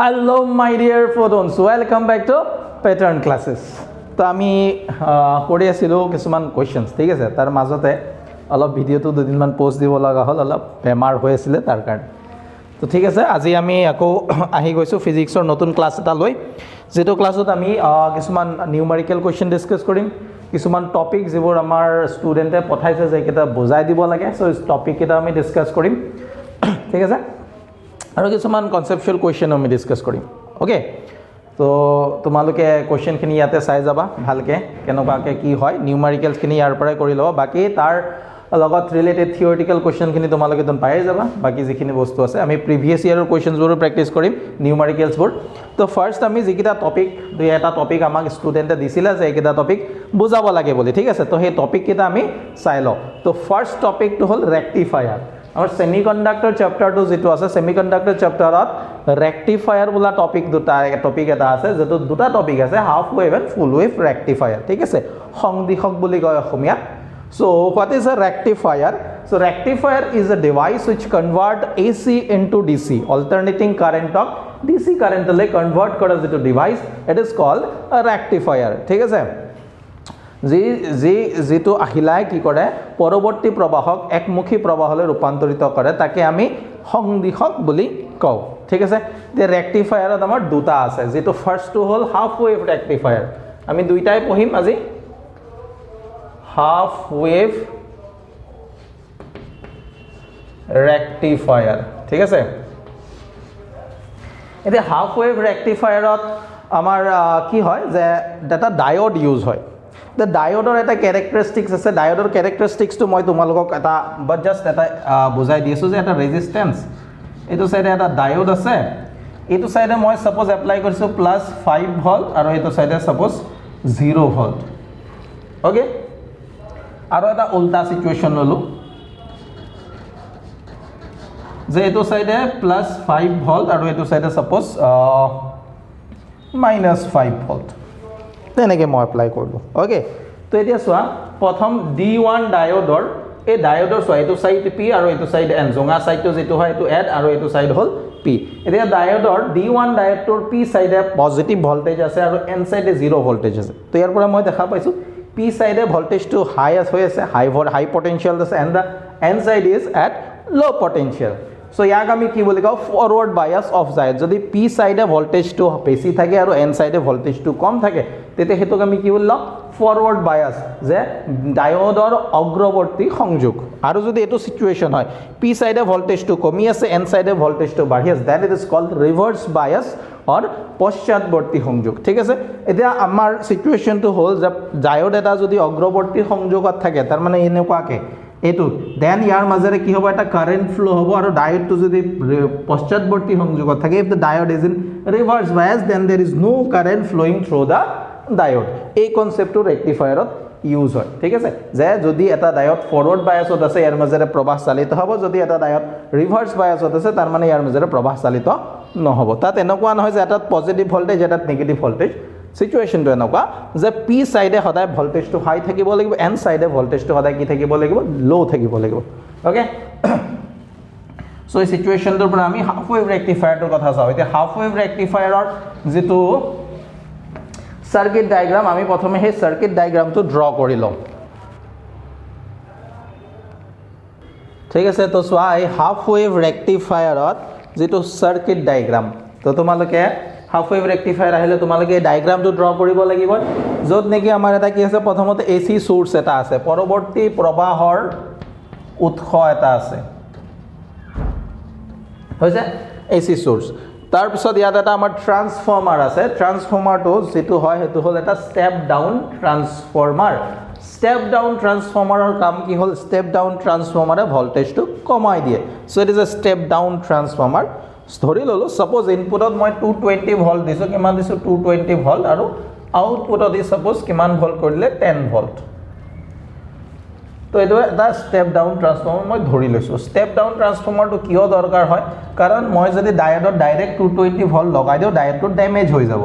Hello my dear photons, welcome back to pattern classes. তো আমি কৰি আছিলো কিছুমান কোৱেশ্চনছ ঠিক আছে তাৰ মাজতে অলপ ভিডিওটো দুদিনমান পোষ্ট দিব লগা হ'ল অলপ বেমাৰ হৈ আছিল তাৰ কাৰণে তো ঠিক আছে আজি আমি আকৌ আহি গৈছো ফিজিক্সৰ নতুন ক্লাছ এটা লৈ যেটো ক্লাছত আমি কিছুমান নিউমেৰিকেল কোৱেশ্চন ডিসকাস কৰিম কিছুমান টপিক যিবোৰ আমাৰ ষ্টুডেন্টে পঠাইছে যে কিটা বুজাই দিব লাগে সো এই টপিক এটা আমি ডিসকাস কৰিম ঠিক আছে আৰু কিছুমান কনসেপচুৱেল কোৱেশ্চন আমি ডিসকাস কৰিম ওকে তো তোমালোকে কোৱেশ্চন খিনি ইয়াতে চাই যাবা ভালকে কেনেকুৱাকে কি হয় নিউমেৰিকেলছ খিনি ইয়াৰ পৰাই কৰি লবা বাকি তাৰ লগত ৰিলেটেড থিওৰিটিকেল কোৱেশ্চন খিনি তোমালোকে তন পাই যাবা বাকি যিখিনি বস্তু আছে আমি প্ৰিভিয়াস ইয়াৰৰ কোৱেশ্চনছ বোৰ প্ৰেক্টিস কৰিম নিউমেৰিকেলছ বোৰ তো ফাৰ্স্ট আমি যিকিটা টপিক দুই এটা টপিক আমাক ষ্টুডেন্টে দিছিলা যে এইকিটা টপিক বুজাব লাগে বুলি ঠিক আছে তো সেই টপিক কিটা আমি চাই লও তো ফাৰ্স্ট টপিকটো হল ৰেক্টিফায়াৰ और सेमीकंडक्टर चैप्टर तो जेतो আছে सेमीकंडक्टर चैप्टरत रेक्टिफायर बोला टॉपिक दुटा टॉपिक এটা আছে যেটো দুটা টপিক আছে half wave and full wave rectifier ঠিক আছে সংদিশক বুলি কয় অসমীয়া so what is a rectifier so rectifier is a device which convert AC into DC alternating current of DC current le convert কৰা যেটো device it is called a rectifier ঠিক আছে যেটো আহিলাই কি কৰে পৰৱৰ্তী প্ৰবাহক একমুখী প্ৰবাহলৈ ৰূপান্তৰিত কৰে তাকে আমি সংদিশক বুলি কও ঠিক আছে তে ৰেক্টিফায়াৰত আমাৰ দুটা আছে যেটো ফাৰ্স্টটো হল হাফ ওয়েভ ৰেক্টিফায়াৰ আমি দুইটাই পঢ়িম আজি হাফ ওয়েভ ৰেক্টিফায়াৰ ঠিক আছে এতে হাফ ওয়েভ ৰেক্টিফায়াৰত আমাৰ কি হয় যে ডাটা ডায়োড ইউজ হয় The diode eta characteristics ase diode characteristics to moi tumalok eta but just eta bujai diyesu je eta resistance etu side eta diode ase etu side moi suppose apply korisu plus 5 volt aru etu side suppose 0 volt okay aru eta ulta situation lolu je etu side plus 5 volt aru etu side suppose minus 5 volt তেনেকে মই apply করব okay তো এতিয়া সোয়া প্রথম D1 ডায়োডৰ এই ডায়োডৰ সোয়া এটো side P আৰু এটো সাইড N জঙা সাইডটো যেটো হয় এটো এড আৰু এটো সাইড হল P এতিয়া ডায়োডৰ D1 ডায়োডৰ P সাইডে পজিটিভ ভোল্টেজ আছে আৰু N সাইডে 0 ভোল্টেজ আছে তো ইয়াৰ পৰা মই দেখা পাইছো P সাইডে ভোল্টেজটো হাই হৈ আছে হাই পটেনশিয়াল আছে and the N side is at low potential so ইয়াক আমি কি বলি কও ফরওয়ার্ড বায়াস অফ যায় যদি P সাইডে ভোল্টেজটো বেশি থাকে আৰু N সাইডে ভোল্টেজটো কম থাকে তেতে হেতুক আমি কি বললাম ফরওয়ার্ড বায়াস যে ডায়োডৰ অগ্ৰৱৰ্তী সংযোগ আৰু যদি এটো সিচুৱেশন হয় P সাইডে ভোল্টেজটো কমি আছে N সাইডে ভোল্টেজটো বাঢ়ি আছে then it is called reverse bias or পশ্চাৎৱৰ্তী সংযোগ ঠিক আছে এতিয়া আমাৰ সিচুৱেশনটো হল যে ডায়োড এটা যদি অগ্ৰৱৰ্তী সংযোগত থাকে তাৰ মানে এনেকুৱাকে এটো দেন ইয়াৰ মাজেৰে কি হ'ব এটা কাৰেন্ট ফ্লো হ'ব আৰু ডায়োডটো যদি পশ্চাৎৱৰ্তী সংযোগত থাকে if the diode is in reverse bias then there is no current flowing through the diode এই কনসেপ্টটো ৰেক্টিফায়াৰত ইউজ হয় ঠিক আছে যে যদি এটা ডায়োড ফৰওয়াৰ্ড বায়াসত আছে ইয়াৰ মাজেৰে প্ৰবাহ চালিত হ'ব যদি এটা ডায়োড ৰিভাৰ্স বায়াসত আছে তাৰ মানে ইয়াৰ মাজেৰে প্ৰবাহ চালিত নহব তাত এনেকুৱা নহয় যে এটা পজিটিভ ভোল্টেজ এটা নেগেটিভ ভোল্টেজ সিচুৱেশনটো এনেকুৱা যে P সাইডে সদায় ভোল্টেজটো হাই থাকিব লাগিব N সাইডে ভোল্টেজটো সদায় কি থাকিব লাগিব লো থাকিব লাগিব ওকে সো এই সিচুৱেশনটোৰ পৰা আমি হাফ ওয়েভ ৰেক্টিফায়াৰটোৰ কথা চাও এতিয়া হাফ ওয়েভ ৰেক্টিফায়াৰৰ যেটো সাৰ্কিট ডায়াগ্ৰাম আমি প্ৰথমে হে সাৰ্কিট ডায়াগ্ৰামটো ড্ৰ কৰি লম ঠিক আছে তো সোয়া এই হাফ ওয়েভ ৰেক্টিফায়াৰত যেটো সাৰ্কিট ডায়াগ্ৰাম তো তোমালোকে হাফ ওয়েভ ৰেক্টিফায়াৰ আহিলে তোমালোকে এই ডায়াগ্ৰামটো ড্ৰ কৰিব লাগিব যত নেকি আমাৰ এটা কি আছে প্ৰথমতে এসি সোৰ্স এটা আছে পৰৱৰ্তী প্ৰবাহৰ উৎস এটা আছে হৈছে এসি সোৰ্স তাৰ পিছত ইয়াত এটা আমাৰ ট্ৰান্সফৰ্মাৰ আছে ট্ৰান্সফৰ্মাৰটো যেটো হয় হেতু হল এটা স্টেপ ডাউন ট্ৰান্সফৰ্মাৰৰ কাম কি হল স্টেপ ডাউন ট্ৰান্সফৰ্মাৰে ভোল্টেজটো কমাই দিয়ে so it is a step down transformer ধৰি ললো সাপোজ ইনপুটত মই 220 ভোল্ট দিছো কিমান দিছো 220 ভোল্ট আৰু আউটপুটত দি সাপোজ কিমান ভোল্ট কৰিলে 10 ভোল্ট তো এটো এটা স্টেপ ডাউন ট্ৰান্সফৰ্মাৰ মই ধৰি লৈছো স্টেপ ডাউন ট্ৰান্সফৰ্মাৰটো কিয় দৰকাৰ হয় কাৰণ মই যদি ডায়োডত ডাইৰেক্ট 220 ভোল্ট লগাই দিও ডায়োডটো ড্যামেজ হৈ যাব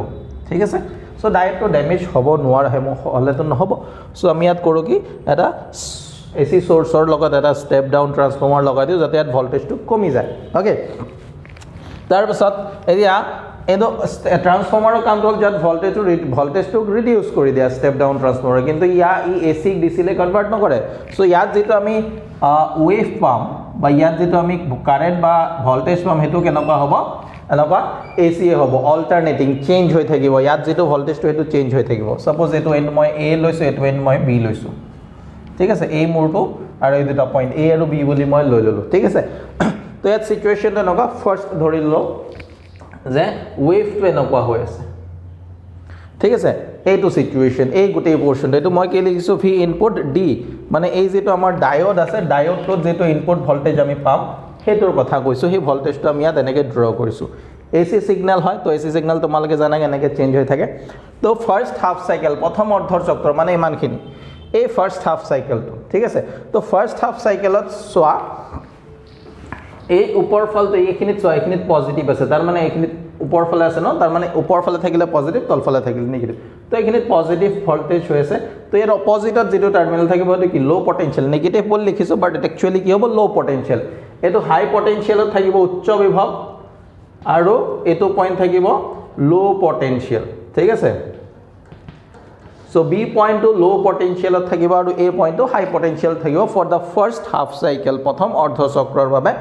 ঠিক আছে সো ডায়োডটো ড্যামেজ হ'ব নোৱাৰে হলেতো নহব সো আমি ইয়াত কৰো কি এটা এসি সোৰ্সৰ লগত এটা স্টেপ ডাউন ট্ৰান্সফৰ্মাৰ লগাই দিও যাতে ইয়াত ভোল্টেজটো কমি যায় ওকে তাৰ পিছত এতিয়া এইটো ট্ৰান্সফৰ্মাৰৰ কামটো হ'ল যাত ভল্টেজটো ৰিডিউচ কৰি দিয়া ষ্টেপ ডাউন ট্ৰান্সফৰ্মাৰ, কিন্তু ই এচি ডিচিলৈ কনভাৰ্ট নকৰে। চ' ইয়াত যিটো আমি ৱেভ পাম বা ইয়াত যিটো আমি কাৰেণ্ট বা ভল্টেজ পাম সেইটো কেনেকুৱা হ'ব, এনেকুৱা এচিয়ে হ'ব, অল্টাৰনেটিং চেঞ্জ হৈ থাকিব। ইয়াত যিটো ভল্টেজটো সেইটো চেঞ্জ হৈ থাকিব। ছাপ'জ এইটো এণ্ড মই এ লৈছোঁ, এইটো এণ্ড মই বি লৈছোঁ, ঠিক আছে, এই মোৰটো আৰু এই দুটা পইণ্ট এ আৰু বি বুলি মই লৈ ল'লোঁ, ঠিক আছে। তো ইয়াত চিটুৱেশ্যনটো এনেকুৱা, ফাৰ্ষ্ট ধৰি লওঁ যে ৱেভটো এনেকুৱা হৈ আছে, ঠিক আছে, এইটো চিটুৱেশ্যন, এই গোটেই পৰ্চনটো, এইটো মই কি লিখিছোঁ ভি ইনপুট ডি, মানে এই যিটো আমাৰ ডায়োড আছে, ডায়োডটোত যিটো ইনপুট ভল্টেজ আমি পাম সেইটোৰ কথা কৈছোঁ। সেই ভল্টেজটো আমি ইয়াত এনেকৈ ড্ৰ কৰিছোঁ। এ চি ছিগনেল হয়, তো এ চি ছিগনেল তোমালোকে জানা এনেকৈ চেঞ্জ হৈ থাকে। তো ফাৰ্ষ্ট হাফ চাইকেল, প্ৰথম অৰ্ধৰ চক্ৰ মানে ইমানখিনি, এই ফাৰ্ষ্ট হাফ চাইকেলটো, ঠিক আছে। তো ফাৰ্ষ্ট হাফ চাইকেলত চোৱা, এই ওপৰ ফালটো এইখিনিত চোৱা, এইখিনিত পজিটিভ আছে, তাৰমানে এইখিনিত ওপৰ ফালে আছে ন, তাৰমানে ওপৰ ফালে থাকিলে পজিটিভ, তলফালে থাকিলে নিগেটিভ। তো এইখিনিত পজিটিভ ভল্টেজ হৈ আছে। তো ইয়াৰ অপজিটত যিটো টাৰ্মিনেল থাকিব সেইটো কি, ল' পটেঞ্চিয়েল, নিগেটিভ বুলি লিখিছোঁ, বাট একচুৱেলি কি হ'ব, ল' পটেঞ্চিয়েল। এইটো হাই পটেঞ্চিয়েলত থাকিব উচ্চ বিভৱ, আৰু এইটো পইণ্ট থাকিব ল' পটেঞ্চিয়েল, ঠিক আছে। চ' বি পইণ্টটো ল' পটেঞ্চিয়েলত থাকিব আৰু এ পইণ্টটো হাই পটেঞ্চিয়েল থাকিব for the first half cycle, প্ৰথম অৰ্ধচক্ৰৰ বাবে।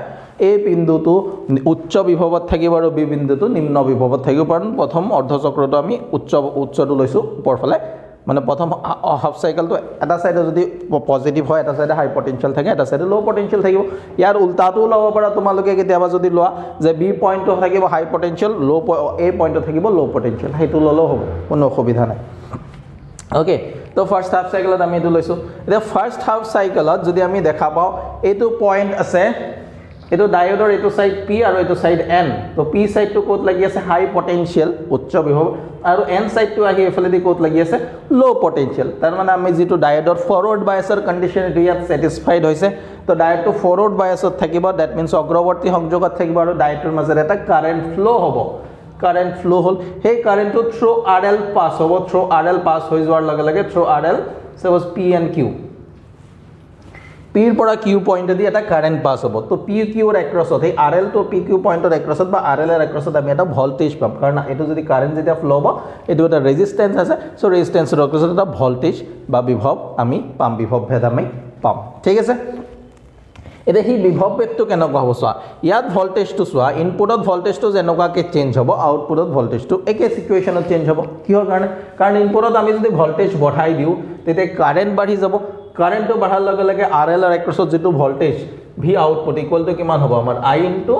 এই বিন্দুটো উচ্চ বিভৱত থাকিব আৰু বি বিন্দুটো নিম্ন বিভৱত থাকিব, কাৰণ প্ৰথম অৰ্ধচক্ৰটো আমি উচ্চটো লৈছোঁ ওপৰফালে, মানে প্ৰথম হাফ চাইকেলটো এটা চাইডে যদি পজিটিভ হয়, এটা চাইডে হাই পটেঞ্চিয়েল থাকে, এটা চাইডে ল' পটেঞ্চিয়েল থাকিব। ইয়াৰ উল্টাটোও ল'ব পাৰা তোমালোকে কেতিয়াবা যদি লোৱা, যে বি পইণ্টটো থাকিব হাই পটেঞ্চিয়েল, এ পইণ্টটো থাকিব ল' পটেঞ্চিয়েল, সেইটো ল'লেও হ'ব, কোনো অসুবিধা নাই। অ'কে, তো ফাৰ্ষ্ট হাফ চাইকেলত আমি এইটো লৈছোঁ। এতিয়া ফাৰ্ষ্ট হাফ চাইকেলত যদি আমি দেখা পাওঁ, এইটো পইণ্ট আছে, এইটো ডায়োডৰ এইটো চাইড পি আৰু এইটো চাইড এন। তো পি চাইডটো ক'ত লাগি আছে, হাই পটেঞ্চিয়েল, উচ্চ বিভৱ, আৰু এন চাইডটো আহি এইফালেদি ক'ত লাগি আছে, ল' পটেঞ্চিয়েল। তাৰমানে আমি যিটো ডায়োডৰ ফৰৱাৰ্ড বায়াছৰ কণ্ডিশ্যন এইটো ইয়াত ছেটিছফাইড হৈছে। তো ডায়োডটো ফৰৱাৰ্ড বায়াছত থাকিব, ডেট মিনছ অগ্ৰৱৰ্তী সংযোগত থাকিব, আৰু ডায়োডটোৰ মাজেৰে এটা কাৰেণ্ট ফ্ল' হ'ব। কাৰেণ্ট ফ্ল' হ'ল, সেই কাৰেণ্টটো থ্ৰু আৰ এল পাছ হ'ব। থ্ৰু আৰ এল পাছ হৈ যোৱাৰ লগে লগে থ্ৰু আৰ এল, ছাপ'জ পি এণ্ড কিউ, পিৰ পৰা কিউ পইণ্টেদি এটা কাৰেণ্ট পাছ হ'ব। তো পি কিউৰ এক্ৰছত, সেই আৰ এলটো পি কিউ পইণ্টৰ এক্ৰছত বা আৰ এলৰ এক্ৰছত আমি এটা ভল্টেজ পাম, কাৰণ এইটো যদি কাৰেণ্ট যেতিয়া ফ্ল' হ'ব, এইটো এটা ৰেজিষ্টেঞ্চ আছে। চ' ৰেজিষ্টেঞ্চৰ এক্ৰছত এটা ভল্টেজ বা বিভৱ আমি পাম, বিভৱ ভেদ আমি পাম, ঠিক আছে। এতিয়া সেই বিভৱ ভেদটো কেনেকুৱা হ'ব চোৱা, ইয়াত ভল্টেজটো চোৱা, ইনপুটত ভল্টেজটো যেনেকুৱাকৈ চেঞ্জ হ'ব, আউটপুটত ভল্টেজটো একে চিটুৱেশ্যনত চেঞ্জ হ'ব। কিহৰ কাৰণে, কাৰণ ইনপুটত আমি যদি ভল্টেজ বঢ়াই দিওঁ তেতিয়া কাৰেণ্ট বাঢ়ি যাব। কাৰেণ্টটো বঢ়াৰ লগে লগে আৰ এলৰ এক্ৰছত যিটো ভল্টেজ ভি আউটপুট ইকুৱেলটো কিমান হ'ব আমাৰ, আই ইনটু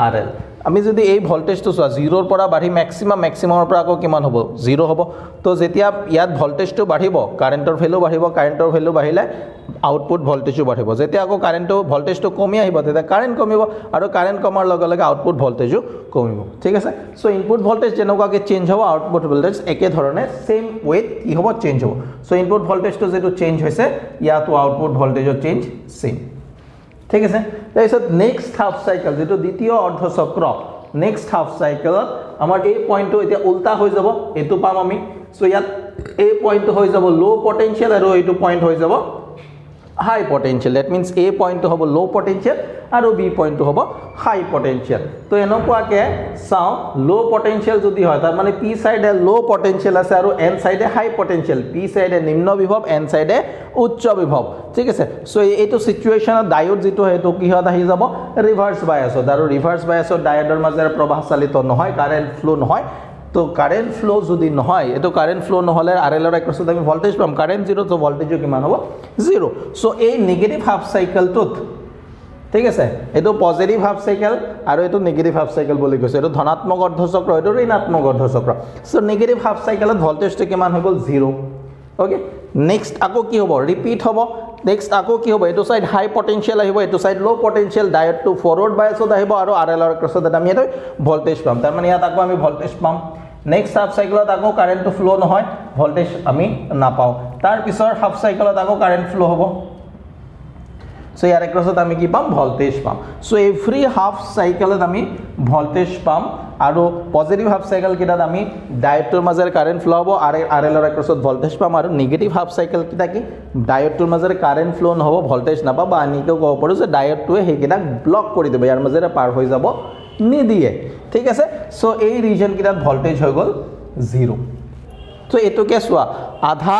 আৰ এল। আমি যদি এই ভল্টেজটো চোৱা, 0ৰ পৰা বাঢ়ি মেক্সিমামৰ পৰা আকৌ কিমান হ'ব, 0 হ'ব। তো যেতিয়া ইয়াত ভল্টেজটো বাঢ়িব, কাৰেণ্টৰ ভেলু বাঢ়িব, কাৰেণ্টৰ ভেলু বাঢ়িলে আউটপুট ভল্টেজো বাঢ়িব। যেতিয়া আকৌ ভল্টেজটো কমি আহিব, তেতিয়া কাৰেণ্ট কমিব, আৰু কাৰেণ্ট কমাৰ লগে লগে আউটপুট ভল্টেজো কমিব, ঠিক আছে। চ' ইনপুট ভল্টেজ যেনেকুৱাকৈ চেঞ্জ হ'ব, আউটপুট ভল্টেজ একেধৰণে ছেইম ৱেত কি হ'ব, চেঞ্জ হ'ব। চ' ইনপুট ভল্টেজটো যিটো চেঞ্জ হৈছে, ইয়াতো আউটপুট ভল্টেজৰ চেঞ্জ ছেইম, ঠিক আছে। তাৰপিছত নেক্সট হাফ চাইকেল, যিটো দ্বিতীয় অৰ্ধচক্ৰ, নেক্সট হাফ চাইকেলত আমাৰ এই পইণ্টটো এতিয়া উল্টা হৈ যাব, এইটো পাম আমি। চ' ইয়াত এই পইণ্টটো হৈ যাব ল' পটেঞ্চিয়েল, আৰু এইটো পইণ্ট হৈ যাব হাই পটেঞ্চিয়েল। ডেট মিনছ এ পইণ্টটো হ'ব ল' পটেঞ্চিয়েল আৰু বি পইণ্টটো হ'ব হাই পটেঞ্চিয়েল। তো এনেকুৱাকৈ চাওঁ, ল' পটেঞ্চিয়েল যদি হয়, তাৰমানে পি চাইডে ল' পটেঞ্চিয়েল আছে আৰু এন চাইডে হাই পটেঞ্চিয়েল। পি চাইডে নিম্ন বিভৱ, এন চাইডে উচ্চ বিভৱ, ঠিক আছে। চ' এইটো চিটুৱেশ্যনত ডায়োড যিটো সেইটো কিহত আহি যাব, ৰিভাৰ্ছ বায়াছত। আৰু ৰিভাৰ্ছ বায়াছত ডায়োডৰ মাজেৰে প্ৰবাহ চালিত নহয়, কাৰেণ্ট ফ্ল' নহয়। তো কাৰেণ্ট ফ্ল' যদি নহয়, এইটো কাৰেণ্ট ফ্ল' নহ'লে আৰ এলৰ এক্ৰছত আমি ভল্টেজ পাম, কাৰেণ্ট 0, তো ভল্টেজো কিমান হ'ব, 0। চ' এই নিগেটিভ হাফ চাইকেলটোত, ঠিক আছে, এইটো পজিটিভ হাফ চাইকেল আৰু এইটো নিগেটিভ হাফ চাইকেল বুলি কৈছে। এইটো ধনাত্মক অৰ্ধচক্ৰ, এইটো ঋণাত্মক অৰ্ধচক্ৰ। চ' নিগেটিভ হাফ চাইকেলত ভল্টেজটো কিমান হৈ গ'ল, 0। অ'কে, নেক্সট আকৌ কি হ'ব, ৰিপিট হ'ব। নেক্সট আকৌ কি হ'ব, এইটো চাইড হাই পটেঞ্চিয়েল আহিব, এইটো চাইড ল' পটেঞ্চিয়েল, ডায়োডটো ফৰৱাৰ্ড বায়াছত আহিব, আৰু আৰ এলৰ এক্ৰছত আমি এটা ভল্টেজ পাম, তাৰমানে ইয়াত আকৌ আমি ভল্টেজ পাম। নেক্সট হাফ চাইকেলত আকৌ কাৰেণ্টটো ফ্ল' নহয়, ভল্টেজ আমি নাপাওঁ। তাৰপিছৰ হাফ চাইকেলত আকৌ কাৰেণ্ট ফ্ল' হ'ব, চ' ইয়াৰ এক্ৰছত আমি কি পাম, ভল্টেজ পাম। চ' এভৰি হাফ চাইকেলত আমি ভল্টেজ পাম, আৰু পজিটিভ হাফ চাইকেলকেইটাত আমি ডায়োডটোৰ মাজেৰে কাৰেণ্ট ফ্ল' হ'ব, আৰ এলৰ এক্ৰছত ভল্টেজ পাম। আৰু নিগেটিভ হাফ চাইকেলকেইটা কি, ডায়োডটোৰ মাজেৰে কাৰেণ্ট ফ্ল' নহ'ব, ভল্টেজ নাপাব, বা আনিকেও ক'ব পাৰোঁ যে ডায়োডটোৱে সেইকেইটাক ব্লক কৰি দিব, ইয়াৰ মাজেৰে পাৰ হৈ যাব নিদিয়ে ঠিক আছে সো এই ৰিজন কিটাত ভোল্টেজ হৈ গল 0 সো এটোকে চোৱা আধা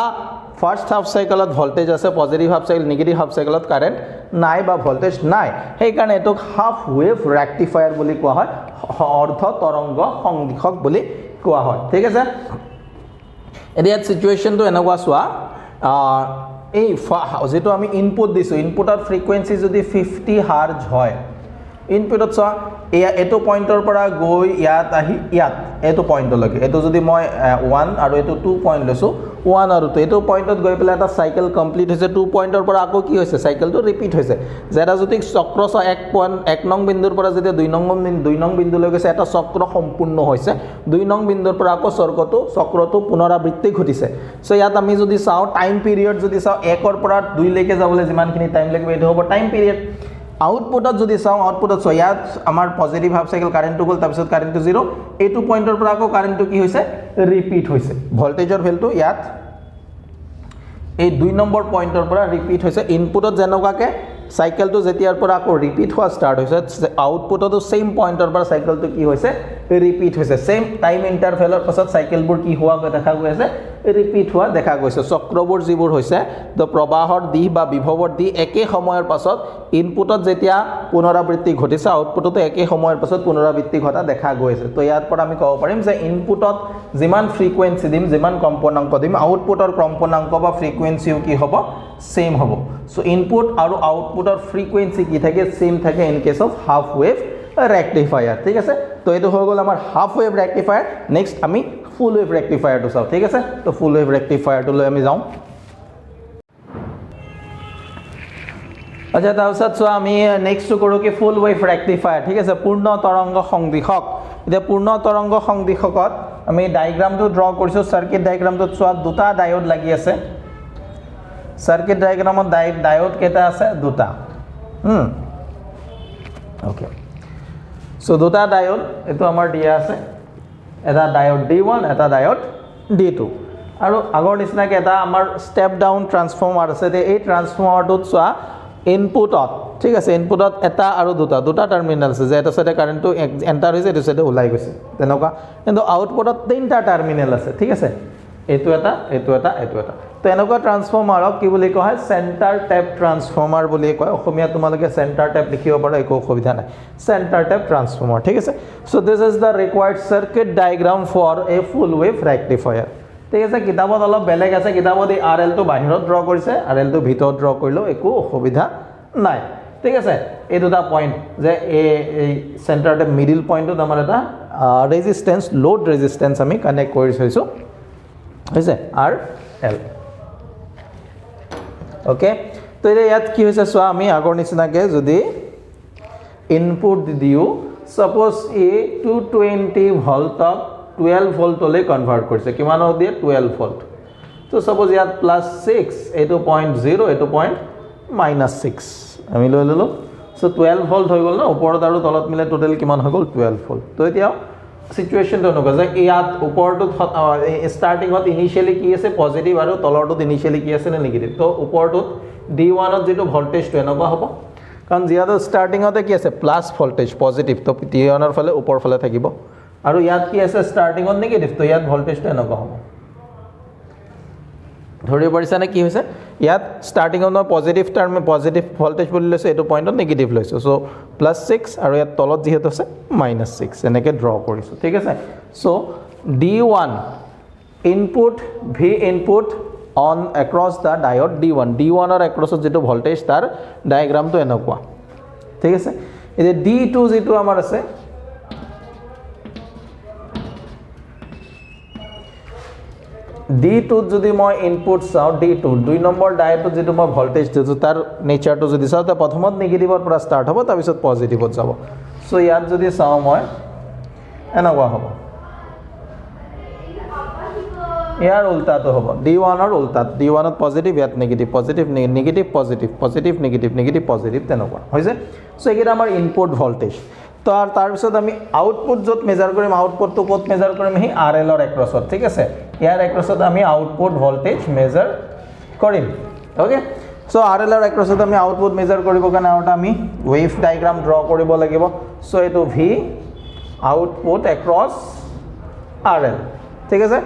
ফার্স্ট হাফ সাইকেলত ভোল্টেজ আছে positive half cycle negative half সাইকেলত কারেন্ট নাই বা ভোল্টেজ নাই সেই কাৰণে এটোক হাফ ওয়েভ ৰেক্টিফায়াৰ বুলি কোৱা হয় অৰ্ধ তৰংগ সংদিশক বুলি কোৱা হয় ঠিক আছে এৰিয়াত সিচুৱেচনটো এনেকুৱা চোৱা এই যেটো আমি ইনপুট দিছো ইনপুটৰ ফ্ৰিকুৱেন্সি যদি 50 হাৰ্জ হয় ইনপুটত চোৱা এটো পইণ্টৰ পৰা গৈ ইয়াত আহি ইয়াত এটো পইণ্টলৈকে এটো যদি মই 1 আৰু এটো 2 পইণ্ট লৈছো 1 আৰু 2 এটো পইণ্টত গৈ পেলাই এটা সাইকেল কমপ্লিট হৈছে 2 পইণ্টৰ পৰা আকৌ কি হৈছে সাইকেলটো ৰিপিট হৈছে যেটা যদি চক্ৰ 1 নং বিন্দুৰ পৰা যেতিয়া 2 নং বিন্দুলৈ গৈছে এটা চক্ৰ সম্পূৰ্ণ হৈছে 2 নং বিন্দুৰ পৰা আকৌ চক্ৰটো পুনৰাবৃত্তি ঘটিছে সো ইয়াত আমি যদি চাও টাইম পিৰিয়ড যদি চাও 1 ৰ পৰা 2 লৈকে যাবলৈ যিমানখিনি টাইম লাগিব এটো হ'ব টাইম পিৰিয়ড আউটপুটত যদি চাও আউটপুটত সো ইয়াত আমাৰ পজিটিভ হাফ সাইকেল কাৰেন্টটো গল তাৰ পিছত কাৰেন্টটো 0 এটো পইণ্টৰ পৰা আকৌ কাৰেন্টটো কি হৈছে ৰিপিট হৈছে ভোল্টেজৰ ভ্যালুটো ইয়াত এই 2 নম্বৰ পইণ্টৰ পৰা ৰিপিট হৈছে ইনপুটত যেনেকুৱাকে সাইকেলটো যেতিয়াৰ পৰা আকৌ ৰিপিট হোৱা ষ্টাৰ্ট হৈছে আউটপুটতো সেম পইণ্টৰ পৰা সাইকেলটো কি হৈছে ৰিপিট হৈছে সেম টাইম ইন্টাৰভেলৰ পাছত সাইকেলবোৰ কি হোৱা দেখা গৈ আছে ৰিপিট হোৱা দেখা গৈছে চক্ৰবোৰ যিবোৰ হৈছে দ প্ৰবাহৰ দিশ বা বিভৱৰ দিশ একে সময়ৰ পাছত ইনপুটত যেতিয়া পুনৰাবৃত্তি ঘটিছে আউটপুটতো একে সময়ৰ পাছত পুনৰাবৃত্তি ঘটা দেখা গৈছে তো ইয়াৰ পৰা আমি ক'ব পাৰিম যে ইনপুটত যিমান ফ্ৰিকুৱেন্সি দিম যিমান কম্পনাংক দিম আউটপুটৰ কম্পনাংক বা ফ্ৰিকুৱেন্সিও কি হ'ব সেম হ'ব সো ইনপুট আৰু আউটপুটৰ ফ্ৰিকুৱেন্সি কি থাকে সেম থাকে in case of half wave rectifier ঠিক আছে তো এটো হৈ গল আমাৰ হাফ ওয়েভ ৰেক্টিফায়াৰ নেক্সট আমি ফুল ওয়েভ ৰেক্টিফায়াৰ তো চাও ঠিক আছে তো ফুল ওয়েভ ৰেক্টিফায়াৰ তো লৈ আমি যাও আচ্ছা তাৰপিছত চোৱা আমি নেক্সট কৰো কি ফুল ওয়েভ ৰেক্টিফায়াৰ ঠিক আছে পূৰ্ণ তৰংগ সংদিশক এতিয়া পূৰ্ণ তৰংগ সংদিশকত আমি ডায়াগ্ৰামটো ড্ৰ কৰিছো সাৰ্কিট ডায়াগ্ৰামটোত চোৱা দুটা ডায়োড লাগি আছে সাৰ্কিট ডায়াগ্ৰামত ডায়োড কেটা আছে দুটা ওকে সো দুটা ডায়োড এটো আমাৰ দিয়া আছে এটা ডায়োড D1 এটা ডায়োড D2 আৰু আগৰ নিচিনাকে এটা আমাৰ স্টেপ ডাউন ট্ৰান্সফৰ্মাৰ আছে তে এই ট্ৰান্সফৰ্মাৰটোত চোৱা ইনপুটত ঠিক আছে ইনপুটত এটা আৰু দুটা টাৰ্মিনাল আছে যে এটা সাইডে কাৰেন্টটো এন্টাৰ হৈছে এটা সাইডে ওলাই গৈছে তেনেকুৱা কিন্তু আউটপুটত তিনটা টাৰ্মিনাল আছে ঠিক আছে এটো এটা তো এনেকুৱা ট্ৰান্সফৰ্মাৰক কি বুলি কোৱা হয় সেন্টাৰ টেপ ট্ৰান্সফৰ্মাৰ বুলি কয় অসমীয়া তোমালোকে সেন্টাৰ টেপ লিখিব পাৰা একো অসুবিধা নাই সেন্টাৰ টেপ ট্ৰান্সফৰ্মাৰ ঠিক আছে so this is the required circuit diagram for a full wave rectifier ঠিক আছে কিতাবত অলপ বেলেগ আছে কিতাবত এই RL টো বাহিৰত ড্ৰ কৰিছে RL টো ভিতৰত ড্ৰ কৰিলো একো অসুবিধা নাই ঠিক আছে এই দুটা পইণ্ট যে এই সেন্টাৰ টেপ মিডল পইণ্টত আমাৰ এটা ৰেজিস্ট্যান্স লোড ৰেজিস্ট্যান্স আমি কানেক্ট কৰি থৈছো হৈছে RL ওকে তো ইয়াত কি হৈছে চোৱা আমি আগৰ নিচিনাকে যদি ইনপুট দিও সাপোজ এ 220 ভোল্টক 12 ভোল্টলৈ কনভাৰ্ট কৰিছে কিমান দিয়ে 12 ভোল্ট তো সাপোজ ইয়াত +6 এটো 0.0 এটো -6 আমি লৈ ললো সো 12 ভোল্ট হৈ গল না ওপৰত আৰু তলত মিলে টোটাল কিমান হৈ গল 12 ভোল্ট তো এতিয়া সিচুৱেচন তো নগা যে ইয়াত ওপৰটো স্টাৰ্টিংত ইনিশিয়ালি কি আছে পজিটিভ আৰু তলৰটোত ইনিশিয়ালি কি আছে নেগেটিভ তো ওপৰটোত D1 ত যেটো ভোল্টেজটো এনেকুৱা হ'ব কাৰণ জিয়াটো স্টাৰ্টিংতে কি আছে প্লাস ভোল্টেজ পজিটিভ তো D1 ৰ ফালে ওপৰ ফালে থাকিব আৰু ইয়াত কি আছে স্টাৰ্টিংত নেগেটিভ তো ইয়াত ভোল্টেজটো এনেকুৱা হ'ব ধৰি পৰিছা নে কি হৈছে ইয়াত স্টাৰ্টিংত পজিটিভ টাৰ্ম পজিটিভ ভোল্টেজ বুলি লৈছে এটো পইণ্টত নেগেটিভ লৈছে সো +6 আৰু ইয়াত তলত যেহেতু আছে -6 এনেকে ড্ৰ কৰিছো ঠিক আছে so D1 input V input on across the diode D1 or across যেটো ভোল্টেজ তাৰ ডায়াগ্ৰামটো এনেকুৱা ঠিক আছে এই D2 যেটো আমাৰ আছে D2 যদি মই ইনপুট চাও D2 2 নম্বৰ ডায়োডত যেটো মই ভোল্টেজ দিছো তাৰ নেচাৰটো যদি চাও তা প্ৰথমত নেগেটিভৰ পৰা ষ্টাৰ্ট হ'ব তাৰ পিছত পজিটিভত যাব সো ইয়াত যদি চাও মই এনেকুৱা হ'ব ইয়াৰ উল্টাটো হ'ব D1 ৰ উল্টাত D1 ত পজিটিভ ইয়াত negative positive negative positive positive negative negative positive তেনেকুৱা হৈছে সো এইটা আমাৰ ইনপুট ভোল্টেজ তো তাৰ পিছত আমি আউটপুট যত মেজাৰ কৰিম আউটপুটটো ক'ত মেজাৰ কৰিম হি RL ৰ এক্ৰছত ঠিক আছে ইয়াৰ এক্ৰছত আমি আউটপুট ভোল্টেজ মেজাৰ কৰিম ওকে সো RL ৰ এক্ৰছত আমি আউটপুট মেজাৰ কৰিব কাৰণে আৰু আমি ওয়েভ ডায়াগ্ৰাম ড্ৰ কৰিব লাগিব সো এটো V আউটপুট এক্ৰছ RL ঠিক আছে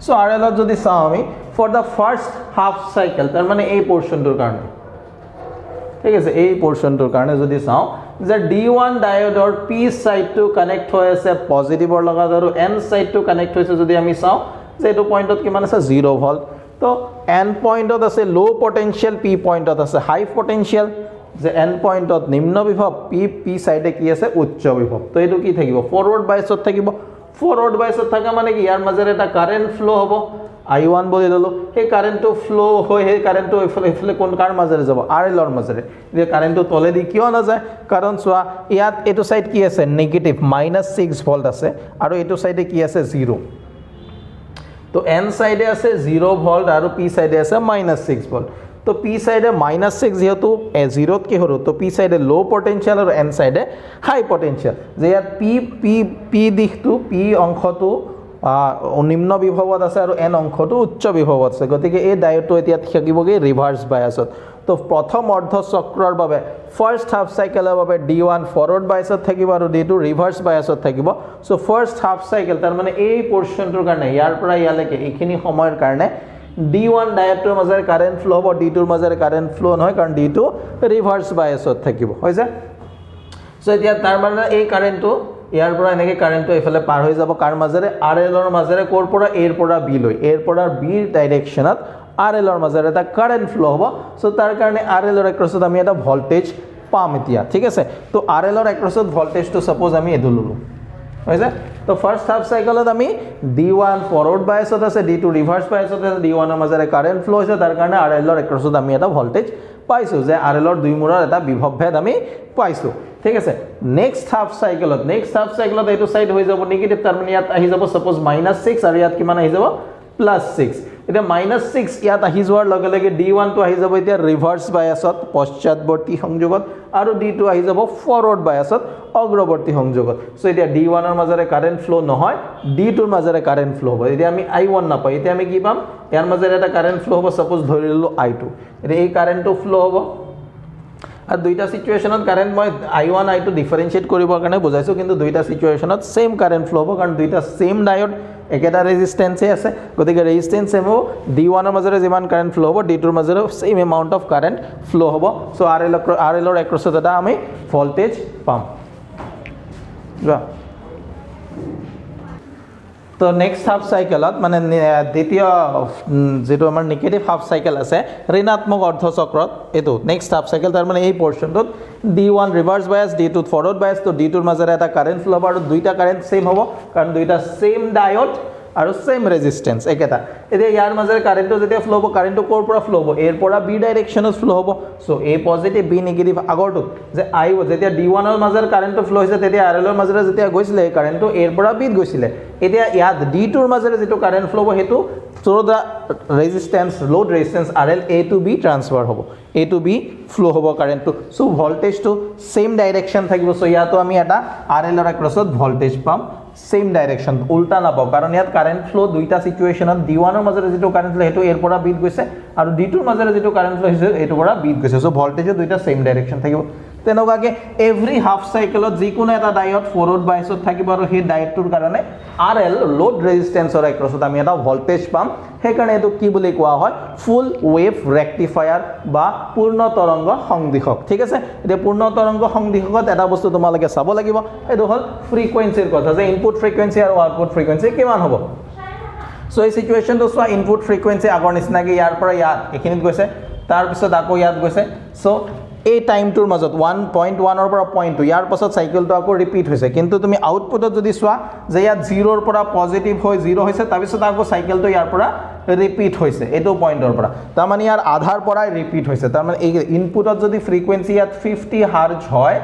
সো RL ত যদি চাও আমি for the first half cycle তাৰ মানে এই পোৰশনটোৰ কাৰণে ঠিক আছে এই পোৰশনটোৰ কাৰণে যদি চাও যে D1 ডায়োডৰ P সাইডটো কানেক্ট হৈ আছে পজিটিভৰ লগত আৰু N সাইডটো কানেক্ট হৈছে যদি আমি চাও যে এটো পইণ্টত কিমান আছে 0 ভোল্ট তো N পইণ্টত আছে লো পটেনশিয়াল P পইণ্টত আছে হাই পটেনশিয়াল যে N পইণ্টত নিম্ন বিভৱ P সাইডে কি আছে উচ্চ বিভৱ তো এটো কি থাকিব ফৰৱাৰ্ড বাইসত থাকিব ফৰৱাৰ্ড বাইসত থাকা মানে কি ইয়াৰ মাজেৰে এটা কাৰেন্ট ফ্লো হ'ব I1 বলি ললো এই কাৰেন্টটো ফ্লো হৈ এই কাৰেন্টটো ইফালে কোন কাৰ মাজেৰে যাব RL ৰ মাজেৰে এই কাৰেন্টটো তলে দি কিয় না যায় কাৰণ সোয়া ইয়াত এটো সাইড কি আছে নেগেটিভ -6 ভোল্ট আছে আৰু এটো সাইডে কি আছে 0 তো N সাইডে আছে 0 ভোল্ট আৰু P সাইডে আছে -6 ভোল্ট তো P সাইডে -6 যেহেতু 0 ত কি হৰো তো P সাইডে লো পটেনশিয়াল আৰু N সাইডে হাই পটেনশিয়াল যে ইয়াত P দিশটো P অংশটো নিম্ন বিভৱত আছে আৰু N অংশটো উচ্চ বিভৱত আছে গতিকে এই ডায়োডটো এতিয়া থাকিবগে ৰিভাৰ্স বায়াসত তো প্ৰথম অৰ্ধ চক্ৰৰ বাবে ফাৰ্স্ট হাফ সাইকেলৰ বাবে D1 ফৰৱাৰ্ড বায়াসত থাকিব আৰু D2 ৰিভাৰ্স বায়াসত থাকিব সো ফাৰ্স্ট হাফ সাইকেল তাৰ মানে এই পোৰশনটোৰ কাৰণে ইয়াৰ পৰা ইয়ালৈকে এইখিনি সময়ৰ কাৰণে D1 ডায়োডৰ মাজেৰে কাৰেন্ট ফ্লো হ'ব D2ৰ মাজেৰে কাৰেন্ট ফ্লো নহয় কাৰণ D2 ৰিভাৰ্স বায়াসত থাকিব হৈছে সো এতিয়া তাৰ মানে এই কাৰেন্টটো ইয়াৰ পৰা এনেকে কাৰেন্টটো এফালে পাৰ হৈ যাব কাৰ মাজেৰে RL ৰ মাজেৰে কোৰ পৰা A ৰ পৰা B লৈ A ৰ পৰা B ডাইৰেকশনত RL ৰ মাজেৰে এটা কাৰেন্ট ফ্লো হ'ব সো তাৰ কাৰণে RL ৰ এক্ৰছত আমি এটা ভোল্টেজ পাম এতিয়া ঠিক আছে তো RL ৰ এক্ৰছত ভোল্টেজটো সাপোজ আমি এটো ললো হৈছে তো ফার্স্ট হাফ সাইকেলত আমি D1 ফরওয়ার্ড বায়াসত আছে D2 রিভার্স বায়াসত আছে D1 ৰ মাজেৰে কাৰেন্ট ফ্লো হৈছে তাৰ কাৰণে RL ৰ এক্ৰছত আমি এটা ভোল্টেজ পাইছো যে RL ৰ দুই মূৰৰ এটা বিভৱ ভেদ আমি পাইছো ঠিক আছে নেক্সট হাফ সাইকেলত এইটো সাইড হৈ যাব নেগেটিভ তাৰ মানে ইয়াত আহি যাব সাপোজ -6 আৰু ইয়াত কিমান আহি যাব +6 এটা -6 ইয়াত আহি যোৱাৰ লগে লগে D1 টো আহি যাব এতিয়া ৰিভাৰ্স বায়াসত পশ্চাদবৰ্তী সংযোগত আৰু D2 আহি যাব ফৰৱাৰ্ড বায়াসত অগ্ৰবৰ্তী সংযোগত সো এতিয়া D1 ৰ মাজেৰে কাৰেন্ট ফ্লো নহয় D2 ৰ মাজেৰে কারেন্ট ফ্লো হ'ব এতিয়া আমি I1 নাপাই এতিয়া আমি কি পাম ইয়াৰ মাজেৰে এটা কাৰেন্ট ফ্লো হ'ব সাপোজ ধৰি ললো I2 এতিয়া এই কাৰেন্টটো ফ্লো হ'ব আৰ দুইটা সিচুয়েশনত কাৰেন্ট মই I1 I2 ডিফাৰেন্সিয়েট কৰিবৰ কাৰণে বুজাইছো কিন্তু দুইটা সিচুয়েশনত সেম কাৰেন্ট ফ্লো হ'ব কাৰণ দুইটা সেম ডায়োড একেটা ৰেজিস্ট্যান্সে আছে গতিকে ৰেজিস্ট্যান্স সেম হ'ব D1 ৰ মাজেৰে যিমান কাৰেন্ট ফ্লো হ'ব D2 ৰ মাজেৰে same amount of current flow হ'ব সো RL ৰ এক্ৰছত এটা আমি ভোল্টেজ পাম তো নেক্সট হাফ সাইকেলত মানে দ্বিতীয় যেটো আমাৰ নেগেটিভ হাফ সাইকেল আছে ঋণাত্মক অৰ্ধ চক্ৰত এটো নেক্সট হাফ সাইকেল তাৰ মানে এই পোৰশনটোত D1 reverse bias D2 forward bias তো D2 ৰ মাজেৰে এটা কাৰেন্ট ফ্লো হ'ব আৰু দুইটা কাৰেন্ট সেম হ'ব কাৰণ দুইটা সেম ডায়োড আৰু সেম ৰেজিস্ট্যান্স একেটা এতিয়া ইয়াৰ মাজেৰে কাৰেন্টটো যেতিয়া ফ্লো হ'ব কাৰেন্টটো কোৰ পৰা ফ্লো হ'ব এৰ পৰা B ডাইৰেকশনত ফ্লো হ'ব so A positive B negative আগৰটো যে I যেতিয়া D1 ৰ মাজেৰে কাৰেন্টটো ফ্লো হৈছে তেতিয়া RL ৰ মাজেৰে যেতিয়া গৈছিলে এই কাৰেন্টটো এৰ পৰা B গৈছিলে এতিয়া ইয়াত D2 ৰ মাজেৰে যেটো কারেন্ট ফ্লো হ'ব হেতু through the resistance load resistance RL A to B transfer হ'ব A to B flow হ'ব কারেন্টটো so voltage to same direction থাকিব সো ইয়াতো আমি এটা RL ৰ এক্ৰছত ভোল্টেজ পাম সেম ডাইৰেকশন উল্টা না পাও কাৰণ ইয়াত কাৰেন্ট ফ্লো দুইটা সিচুয়েশনত D1 ৰ মাজেৰে যেটো কাৰেন্ট ফ্লো হেতু এৰ পৰা B গৈছে আৰু D2 ৰ মাজেৰে যেটো কাৰেন্ট ফ্লো হৈছে এটো পৰা B গৈছে সো ভোল্টেজৰ দুইটা সেম ডাইৰেকশন থাকিব তেনকাকে এভৰি হাফ সাইকেলত যিকোনো এটা ডায়োড ফৰৱাৰ্ড বায়াসত থাকিব আৰু সেই ডায়োডটোৰ কাৰণে RL লোড ৰেজিস্ট্যান্সৰ এক্ৰছত আমি এটা ভোল্টেজ পাম হেকাৰণে এটো কি বুলি কোৱা হয় ফুল ওয়েভ ৰেক্টিফায়াৰ বা পূৰ্ণ তৰংগ সংদিশক ঠিক আছে এতিয়া পূৰ্ণ তৰংগ সংদিশকত এটা বস্তু তোমালকে চাব লাগিব এটো হল ফ্ৰিকোয়েন্সিৰ কথা যে ইনপুট ফ্ৰিকোয়েন্সি আৰু আউটপুট ফ্ৰিকোয়েন্সি কিমান হ'ব সো এই সিচুয়েশনটো সোৱা ইনপুট ফ্ৰিকোয়েন্সি আগৰ নিচিনাকে ইয়াৰ পৰা ইয়াত এখিনিত গৈছে তাৰ পিছত আকৌ ইয়াত গৈছে সো এই টাইমটোৰ মাজত 1.1 ৰ পৰা 0.2 ইয়াৰ পাছত সাইকেলটো আকৌ ৰিপিট হৈছে কিন্তু তুমি আউটপুটত যদি সোৱা যে ইয়াত 0 ৰ পৰা পজিটিভ হৈ 0 হৈছে তাৰ পিছত আকৌ সাইকেলটো ইয়াৰ পৰা ৰিপিট হৈছে এটো পইণ্টৰ পৰা তাৰ মানে ইয়াৰ আধাৰ পৰা ৰিপিট হৈছে তাৰ মানে এই ইনপুটত যদি ফ্ৰিকোয়েন্সি ইয়াত 50 হাৰ্জ হয়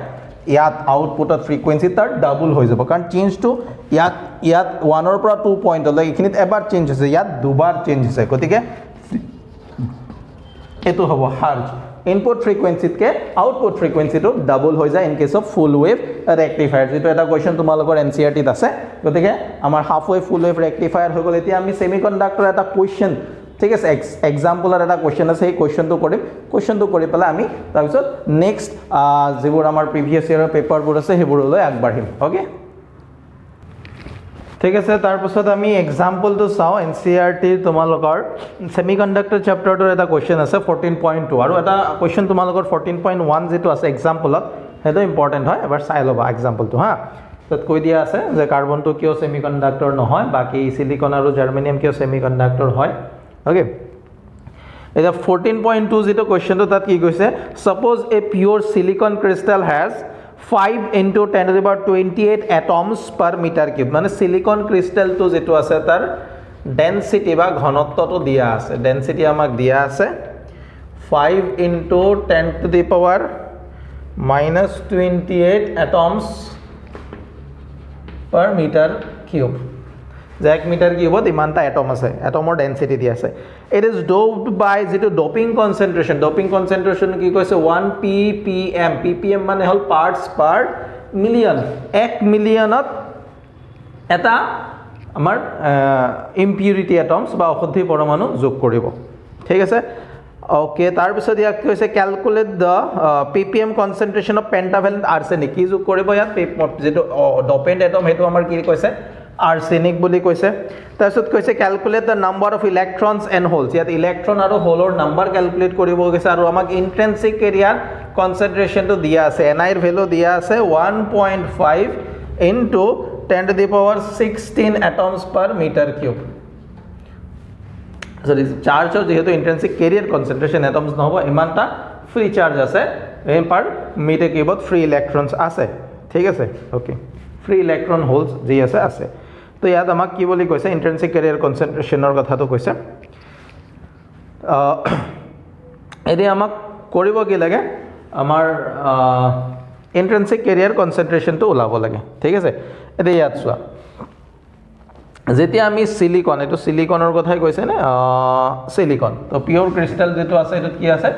ইয়াত আউটপুটত ফ্ৰিকোয়েন্সি তাৰ ডাবল হৈ যাব কাৰণ চেঞ্জ টু ইয়াত 1 ৰ পৰা 2 পয়েন্ট লৈ এখিনিত এবাৰ চেঞ্জ হৈছে ইয়াত দুবাৰ চেঞ্জ হৈছে গতিকে এটো হ'ব হার্জ ইনপুট ফ্রিকোয়েন্সিতকে আউটপুট ফ্রিকোয়েন্সিটো ডাবল হৈ যায় in case of full wave rectifier যেটো এটা কোৱেশ্চন তোমালোকৰ এনসিআৰটিত আছে গতিকে আমাৰ half wave full wave rectifier হৈ গ'ল এতিয়া আমি সেমিকন্ডাক্টৰ এটা কোৱেশ্চন ঠিক আছে এক্সাম্পলৰ এটা কোৱেশ্চন আছে সেই কোৱেশ্চনটো কৰি পেলাই আমি তাৰপিছত নেক্সট যিবোৰ আমাৰ প্ৰিভিয়াছ ইয়াৰৰ পেপাৰবোৰ আছে সেইবোৰলৈ আগবাঢ়িম ওকে ঠিক আছে তাৰপিছত আমি এক্সাম্পলটো চাওঁ এনচিইআৰটি তোমালোকৰ সেমিকন্ডাক্টৰ চেপ্টাৰটোৰ এটা কোৱেশ্চন আছে 14.2 আৰু এটা কোৱেশ্চন তোমালোকৰ 14.1 যেটো আছে এক্সাম্পলত হেটো ইম্পৰ্টেন্ট হয় এবাৰ চাই লবা এক্সাম্পলটো হা তাত কৈ দিয়া আছে যে কাৰ্বনটো কিয় সেমিকন্ডাক্টৰ নহয় বাকি সিলিকন আৰু জাৰ্মেনিয়াম কিয় সেমিকন্ডাক্টৰ হয় ওকে এটা 14.2 যেটো কোৱেশ্চনটো তাত কি কৈছে suppose a pure silicon crystal has 5 into 10 to the power 28 atoms per meter cube মানে silicon crystal to যেটো আছে তাৰ density বা ঘনত্বটো দিয়া আছে density আমাক দিয়া আছে 5 into 10 to the power minus 28 atoms per meter cube যে 1 মিটাৰ কিউবত ইমানটা এটম আছে এটমৰ ডেনসিটি দিয়া আছে ইট ইজ ডোপড বাই যেটো ডোপিং কনসেন্ট্ৰেশন কি কৈছে 1 ppm ppm মানে হল পাৰ্টস পাৰ মিলিয়ন 1 মিলিয়নত এটা আমাৰ ইম্পিউৰিটি এটমস বা অশুদ্ধি পৰমাণু যোগ কৰিব ঠিক আছে ওকে তাৰ পিছত ইয়াক কৈছে calculate the ppm concentration of pentavalent arsenic কি যোগ কৰিব ইয়াত যেটো ডোপেন্ট এটম হেতু আমাৰ কি কৈছে আৰ্ছেনিক বুলি কৈছে তাৰপিছত কৈছে calculate the number of electrons and holes ইয়াত ইলেক্ট্ৰন আৰু হোলৰ নাম্বাৰ ক্যালকুলেট কৰিব গৈছে আৰু আমাক ইন্ট্ৰিনসিক এৰিয়াৰ কনসেন্ট্ৰেশনটো দিয়া আছে ni ৰ ভ্যালু দিয়া আছে 1.5 into 10 to the power 16 atoms per meter cube so this charge যেহেতু ইন্ট্ৰিনসিক কেৰিয়াৰ কনসেন্ট্ৰেশন এটমস নহব ইমানটা ফ্ৰী চাৰ্জ আছে per meter cube free electrons আছে ঠিক আছে ওকে ফ্ৰী ইলেক্ট্ৰন হোলছ যি আছে তো ইয়াত আমাক কি বুলি কৈছে ইন্ট্ৰিনসিক কেৰিয়াৰ কনসেন্ট্ৰেশনৰ কথাটো কৈছে এদি আমাক কৰিব কি লাগে আমাৰ ইন্ট্ৰিনসিক কেৰিয়াৰ কনসেন্ট্ৰেশনটো ওলাব লাগে ঠিক আছে এদি ইয়াত চোৱা যেতিয়া আমি সিলিকন এটো সিলিকনৰ কথাই কৈছে না সিলিকন তো পিওর ক্রিস্টাল যেটো আছে এটো কি আছে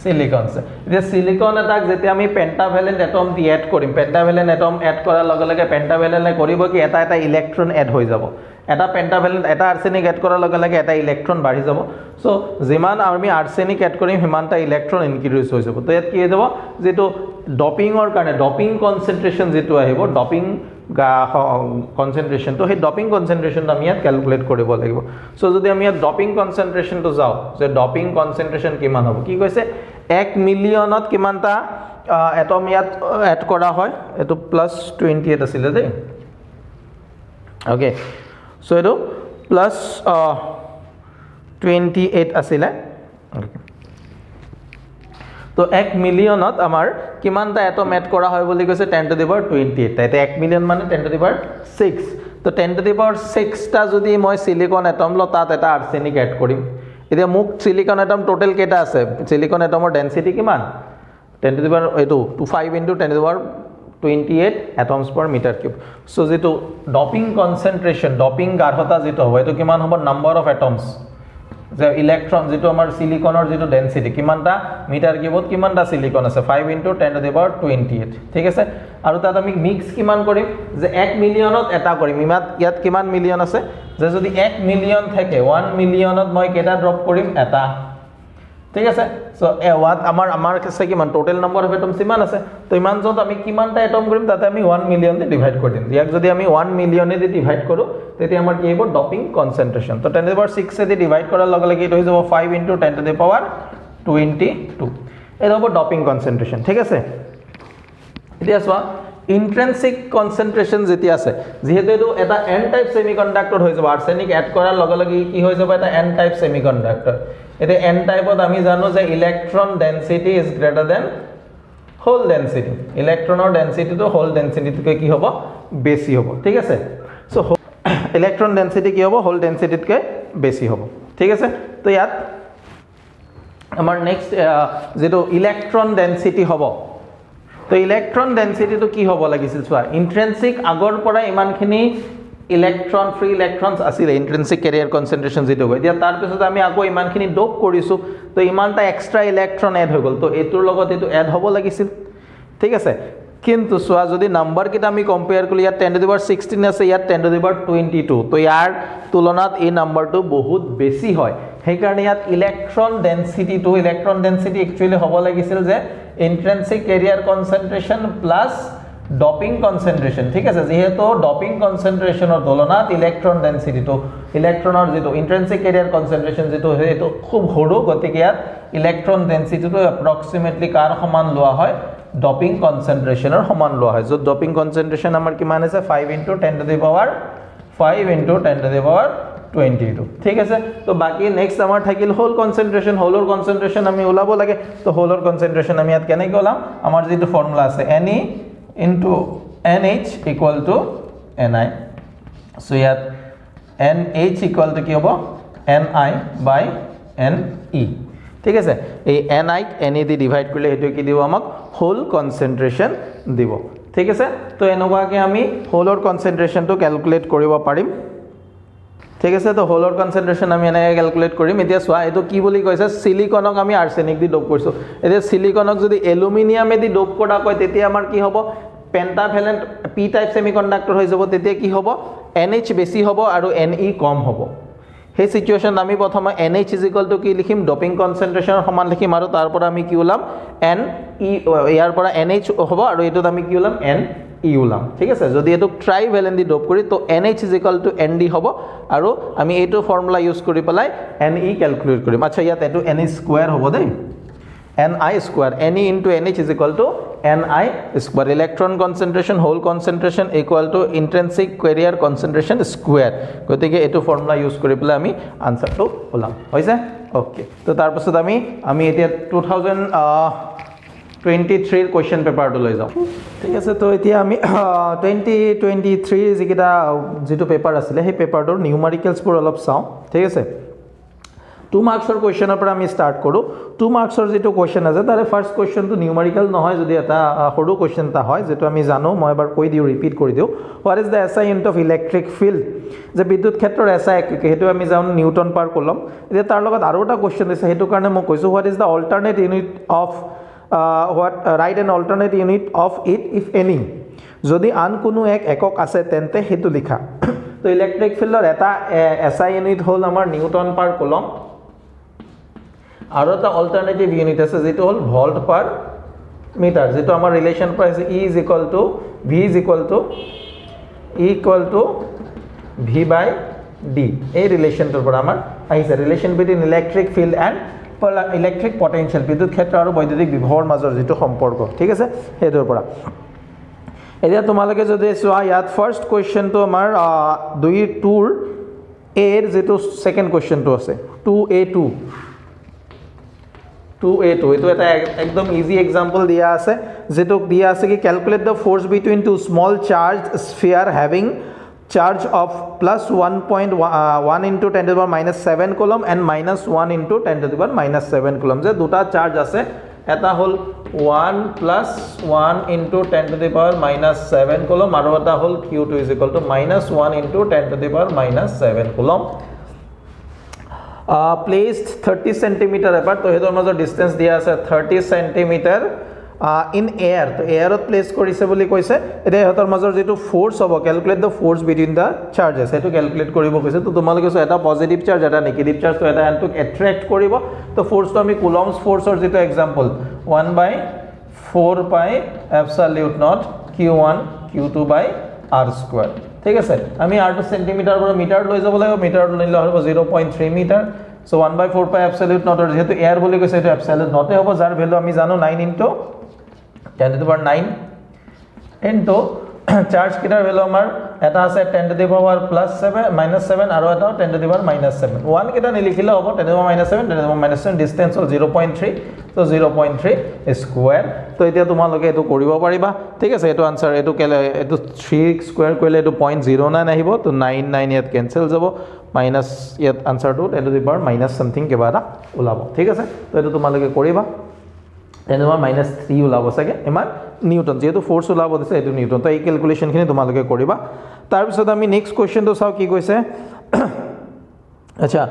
সিলিকন আছে এতিয়া সিলিকন এটাক যেতিয়া আমি পেন্টাভেলেন্ট এটম দি এড কৰিম পেন্টাভেলেন্ট এটম এড কৰাৰ লগে লগে পেন্টাভেলেন্টে কৰিব কি এটা ইলেক্ট্ৰন এড হৈ যাব এটা পেন্টাভেলেন্ট এটা আৰ্ছেনিক এড কৰাৰ লগে লগে এটা ইলেক্ট্ৰন বাঢ়ি যাব সো যিমান আমি আৰ্ছেনিক এড কৰিম হিমানটা ইলেক্ট্ৰন ইনক্ৰিজ হৈ যাব তো ইয়াত কি হৈ যাব যেটো ডপিংৰ কাৰণে ডপিং কনসেন্ট্ৰেশন যেটো আহিব ডপিং কনসেন্ট্ৰেশন তো হে ডপিং কনসেন্ট্ৰেশন আমি ইয়াত ক্যালকুলেট কৰিব লাগিব সো যদি আমি ইয়াত ডপিং কনসেন্ট্ৰেশন তো যাও যে ডপিং কনসেন্ট্ৰেশন কিমান হ'ব কি কৈছে 1 মিলিয়নত কিমানটা এটম ইয়াত এড কৰা হয় এটো প্লাস 28 আছিল দেই ওকে সো এটো প্লাস 28 আছিল তো 1 মিলিয়নত আমাৰ কিমানটা এটম এড কৰা হয় বুলি কৈছে 10 to the power 28 তাইতে 1 মিলিয়ন মানে 10 to the power 6 তো 10 to the power 6 টা যদি মই সিলিকন এটম ল তাত এটা আৰ্ছেনিক এড কৰিম এতিয়া মোক সিলিকন এটম টোটাল কেটা আছে সিলিকন এটমৰ ডেনসিটি কিমান 10 to the power এটো 25 into 10 to the power 28 atoms per meter cube so যেটো ডপিং কনসেন্ট্ৰেশন ডপিং গাঢ়তা যেটো হ'ব এটো কিমান হ'ব নাম্বাৰ অফ এটমস যে ইলেক্ট্ৰন যেটো আমাৰ সিলিকনৰ যেটো ডেনসিটি কিমানটা মিটাৰ কিউবত কিমানটা সিলিকন আছে 5 into 10 to the power 28 ঠিক আছে আৰু তাত আমি মিক্স কিমান কৰিম যে 1 মিলিয়নত এটা কৰিম ইয়াত কিমান মিলিয়ন আছে যে যদি 1 মিলিয়ন থাকে 1 মিলিয়নত মই কেটা ড্ৰপ কৰিম এটা ঠিক আছে সো আমাৰ কাছে কিমান টোটাল নাম্বাৰ অফ এটমস কিমান আছে তো ইমান যত আমি কিমানটা এটম কৰিম তাতে আমি 1 মিলিয়ন দি ডিভাইড কৰি দিম ইয়াক যদি আমি 1 মিলিয়নে দি ডিভাইড কৰো তেতি আমাৰ কি হ'ব ডপিং কনসেন্ট্ৰেশন তো 10 to the power 6 A the divide কৰাৰ লগে লগে এটো হৈ যাব 5 into 10 to the power 22 এটো হ'ব ডপিং কনসেন্ট্ৰেশন ঠিক আছে এতিয়া চোৱা ইন্ট্ৰিনসিক কনসেন্ট্ৰেশন যেতি আছে যেহেতু এটো এটা এন টাইপ সেমিকন্ডাক্টৰ হৈ যাব আৰ্ছেনিক এড কৰাৰ লগে লগে কি হৈ যাব এটা এন টাইপ সেমিকন্ডাক্টৰ এতে এন টাইপত আমি জানো যে electron density is greater than hole density ইলেক্ট্ৰনৰ ডেনসিটি তো হোল ডেনসিটিতকৈ কি হ'ব বেছি হ'ব ঠিক আছে সো ইলেক্ট্ৰন ডেনসিটি কি হ'ব হোল ডেনসিটিতকৈ বেছি হ'ব ঠিক আছে তো ইয়াত আমাৰ নেক্সট যেটো ইলেক্ট্ৰন ডেনসিটি হ'ব তো ইলেক্ট্ৰন ডেনসিটিটো কি হ'ব লাগিছিল চোৱা ইন্ট্ৰিনসিক আগৰ পৰা ইমানখিনি ইলেক্ট্ৰন ফ্ৰী ইলেক্ট্ৰনছ আছিল ইন্ট্ৰিনসিক কেৰিয়াৰ কনসেন্ট্ৰেশন যেটো হয় এতিয়া তাৰ পিছত আমি আকৌ ইমানখিনি ডোপ কৰিছো তো ইমানটা এক্সট্ৰা ইলেক্ট্ৰন এড হৈ গল তো এটোৰ লগত এটো এড হ'ব লাগিছিল ঠিক আছে কিন্তু সোয়া যদি নাম্বার কিটা আমি কম্পেয়ার করি ইয়াত 10 to the power 16 আছে ইয়াত 10 to the power 22 তো ইয়াৰ তুলনাত এই নাম্বাৰটো বহুত বেছি হয় সেইকাৰণে ইয়াত ইলেক্ট্ৰন ডেন্সিটি একচুৱেলি হ'ব লাগিছিল যে ইন্ট্ৰিনসিক কেৰিয়াৰ কনসেন্ট্ৰেশন প্লাস ডপিং কনসেন্ট্ৰেশন ঠিক আছে যেহেতু ডপিং কনসেন্ট্ৰেশনৰ তুলনাত ইলেক্ট্ৰন ডেন্সিটিটো ইলেক্ট্ৰনৰ যেটো ইন্ট্ৰিনসিক কেৰিয়াৰ কনসেন্ট্ৰেশন যেটো হেতু খুব সৰু গতিকে ইয়াত ইলেক্ট্ৰন ডেন্সিটিটো এপ্ৰক্সিমেটলি কাৰ সমান লোৱা হয় ডপিং কনসেন্ট্ৰেশনৰ সমান লোৱা হয় যত ডপিং কনসেন্ট্ৰেশন আমাৰ কিমান আছে 5 * 10 to the power 5 * 10 to the power 22 ঠিক আছে তো বাকি নেক্সট আমাৰ থাকিল হোল কনসেন্ট্ৰেশন হোলৰ কনসেন্ট্ৰেশন আমি ওলাব লাগে তো হোলৰ কনসেন্ট্ৰেশন আমি ইয়াত কেনেকৈ ওলাম আমাৰ যেটো ফৰ্মুলা আছে Ne into NH equal to Ni so ইয়াত NH equal to কি হ'ব Ni by Ne ঠিক আছে এই Ni Ne দি ডিভাইড কৰিলে হেতু কি দিব আমাক হোল কনসেন্ট্ৰেশন দিব ঠিক আছে তো এনেকুৱাকে আমি হোলৰ কনসেন্ট্ৰেশনটো ক্যালকুলেট কৰিব পাৰিম ঠিক আছে তো হোলৰ কনসেন্ট্ৰেশন আমি এনে ক্যালকুলেট কৰিম এতিয়া সোয়া এটো কি বুলি কৈছে সিলিকনক আমি আৰ্ছেনিক দি ডোপ কৰিছো এতিয়া সিলিকনক যদি এলুমিনিয়ামে দি ডোপ কৰা কয় তেতিয়া আমাৰ কি হ'ব পেন্টাভেলেন্ট পি টাইপ সেমিকন্ডাক্টৰ হৈ যাব তেতিয়া কি হ'ব NH বেছি হ'ব আৰু Ne কম হ'ব সেই সিচুৱেচন আমি প্ৰথমে NH = কি লিখিম ডপিং কনসেন্ট্ৰেশনৰ সমান লিখিম আৰু তাৰ পৰা আমি কি উলাম Ne ইয়াৰ পৰা NH হ'ব আৰু এটোত আমি কি উলাম Ne উলাম ঠিক আছে যদি এটো ট্ৰাইভেলেন্ট দি ডপ কৰি তো NH = ND হ'ব আৰু আমি এইটো ফৰ্মুলা ইউজ কৰি পেলাই Ne ক্যালকুলেট কৰিম আচ্ছা ইয়াত এটো Ne স্কয়াৰ হ'ব দেই Ni square Ne into NH is equal to Ni square electron concentration whole concentration equal to intrinsic carrier concentration square গতিকে এটো ফৰ্মুলা ইউজ কৰি পেলাই আমি আনসাৰটো ওলাম হৈছে ওকে তো তাৰ পাছত আমি এতিয়া 2023 ৰ কোৱেশ্চন পেপাৰটো লৈ যাও ঠিক আছে তো এতিয়া আমি 2023 যিকিটা যেটো পেপাৰ আছিল সেই পেপাৰটোৰ নিউমেৰিকেলছ বোৰ অলপ চাও ঠিক আছে 2 মাৰ্কছৰ কোৱেশ্চনৰ পৰা আমি স্টাৰ্ট কৰো 2 মাৰ্কছৰ যেটো কোৱেশ্চন আছে তাৰে ফাৰ্স্ট কোৱেশ্চনটো নিউমেৰিকেল নহয় যদি এটা সৰু কোৱেশ্চন তা হয় যেটো আমি জানো মই এবাৰ কৈ দিও ৰিপিট কৰি দিও what is da SI unit of electric field যে বিদ্যুৎ ক্ষেত্ৰৰ SI হেতু আমি জানো নিউটন পাৰ কুলম এতিয়া তাৰ লগত আৰু এটা কোৱেশ্চন আছে হেতু কাৰণে মই কৈছো what is da alternate unit of write an alternate unit of it if any যদি আন কোনো এক একক আছে তেন্তে হেতু লিখা তো ইলেক্ট্ৰিক ফিল্ডৰ এটা SI ইউনিট হল আমাৰ নিউটন পাৰ কুলম আৰু এটা অল্টাৰনেটিভ ইউনিট আছে যেটো হল ভোল্ট পাৰ মিটাৰ যেটো আমাৰ ৰিলেশন পাই আছে E V V/D এই ৰিলেশনটোৰ পৰা আমাৰ আহিছে relation between electric field and electric potential বিদ্যুৎ ক্ষেত্ৰ আৰু বৈদ্যুতিক বিভৱৰ মাজৰ যেটো সম্পৰ্ক ঠিক আছে হেতৰ পৰা এতিয়া তোমালোকে যদি চোৱা ইয়াত ফাৰ্স্ট কোৱেশ্চনটো আমাৰ 2 এৰ যেটো সেকেন্ড কোৱেশ্চনটো আছে 2A2 এটো এটা একদম ইজি एग्जांपल দিয়া আছে যেটো দিয়া আছে কি calculate the force between two small charge sphere having charge of plus 1.1 into 10 to the power minus 7 coulomb and minus 1 into 10 to the power minus 7 coulomb যে দুটা চার্জ আছে এটা হল 1 plus 1 into 10 to the power minus 7 coulomb আৰু এটা হল q2 is equal to minus 1 into 10 to the power minus 7 coulomb placed 30 centimeter apart তো হেতৰ মাজৰ distance দিয়া আছে 30 centimeter in air তো এয়াৰত প্লেস কৰিছে বুলি কৈছে এটা হেতৰ মাজৰ যেটো ফোৰ্স হ'ব calculate the force between the charges এটো ক্যালকুলেট কৰিব কৈছে তো তোমালোকে এটা পজিটিভ চাৰ্জ এটা নেগেটিভ চাৰ্জ তো এটা এন্টক এট্ৰাক্ট কৰিব তো ফোৰ্সটো আমি কুলম্বস ফোৰ্সৰ যেটো example 1/4 pi absolute not q1 q2 by r2 ঠিক আছে আমি r2 সেন্টিমিটাৰ পৰা মিটাৰ লৈ যাব লাগিব মিটাৰ লৈ হ'ব 0.3 metre so 1/4 pi absolute not or যেহেতু এয়াৰ বুলি কৈছে এটো absolute not হ'ব যাৰ ভ্যালু আমি জানো 9 into 10 to the power 9 into charge কিটাৰ value আমাৰ এটা আছে 10 to the power plus 7 minus 7 আৰু এটা 10 to the power minus 7 1 কিটা নিলিখিলে হ'ব 10 to the power minus 7 10 to the power minus 7 distance হল 0.3 তো 0.3 স্কয়াৰ তো এতিয়া তোমালোকে এটো কৰিব পাৰিবা ঠিক আছে এটো আনসাৰ এটো 3 স্কয়াৰ কৰিলে এটো 0.09 আহিব তো 99 ইয়াত ক্যান্সেল যাব মাইনাস ইয়াত আনসাৰটো 10 to the power minus something কিবা এটা ওলাব ঠিক আছে তো এটো তোমালোকে কৰিবা 10 to the power minus 3 ওলাব সাগে ইমান নিউটন যেহেতু ফোর্স ওলাব দিছে এটো নিউটন তো এই ক্যালকুলেশন খিনি তোমালোকে কৰিবা তাৰ পিছত আমি নেক্সট কোৱেশ্চনটো চাও কি কৈছে আচ্ছা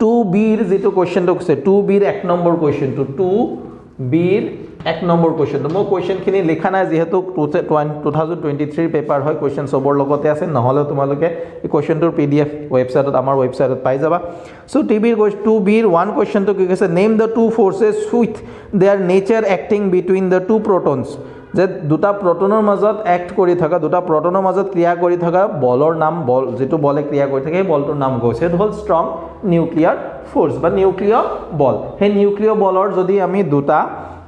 2b ৰ যেটো কোৱেশ্চনটো কৈছে 2b ৰ 1 নম্বৰ কোৱেশ্চনটো 2b ৰ এক নম্বৰ কোৱেশ্চনটো মই কোৱেশ্চনখিনি লিখা নাই যেহেতু 2023 পেপাৰ হয় কোৱেশ্চন সবৰ লগতে আছে নহলে তোমালোকে এই কোৱেশ্চনটোৰ PDF ওয়েবসাইটত আমাৰ ওয়েবসাইটত পাই যাবা সো টু বিৰ ওয়ান কোৱেশ্চনটো কি কৈছে name the two forces with their nature acting between the two protons যে দুটা প্ৰটনৰ মাজত এক্ট কৰি থকা দুটা প্ৰটনৰ মাজত ক্ৰিয়া কৰি থকা বলৰ নাম বল যেটো বলে ক্ৰিয়া কৰি থাকে এই বলটোৰ নাম কৈছে এটা হল ষ্ট্ৰং নিউক্লিয়াৰ ফোৰ্স বা নিউক্লিয়াৰ বল হে নিউক্লিয়াৰ বলৰ যদি আমি দুটা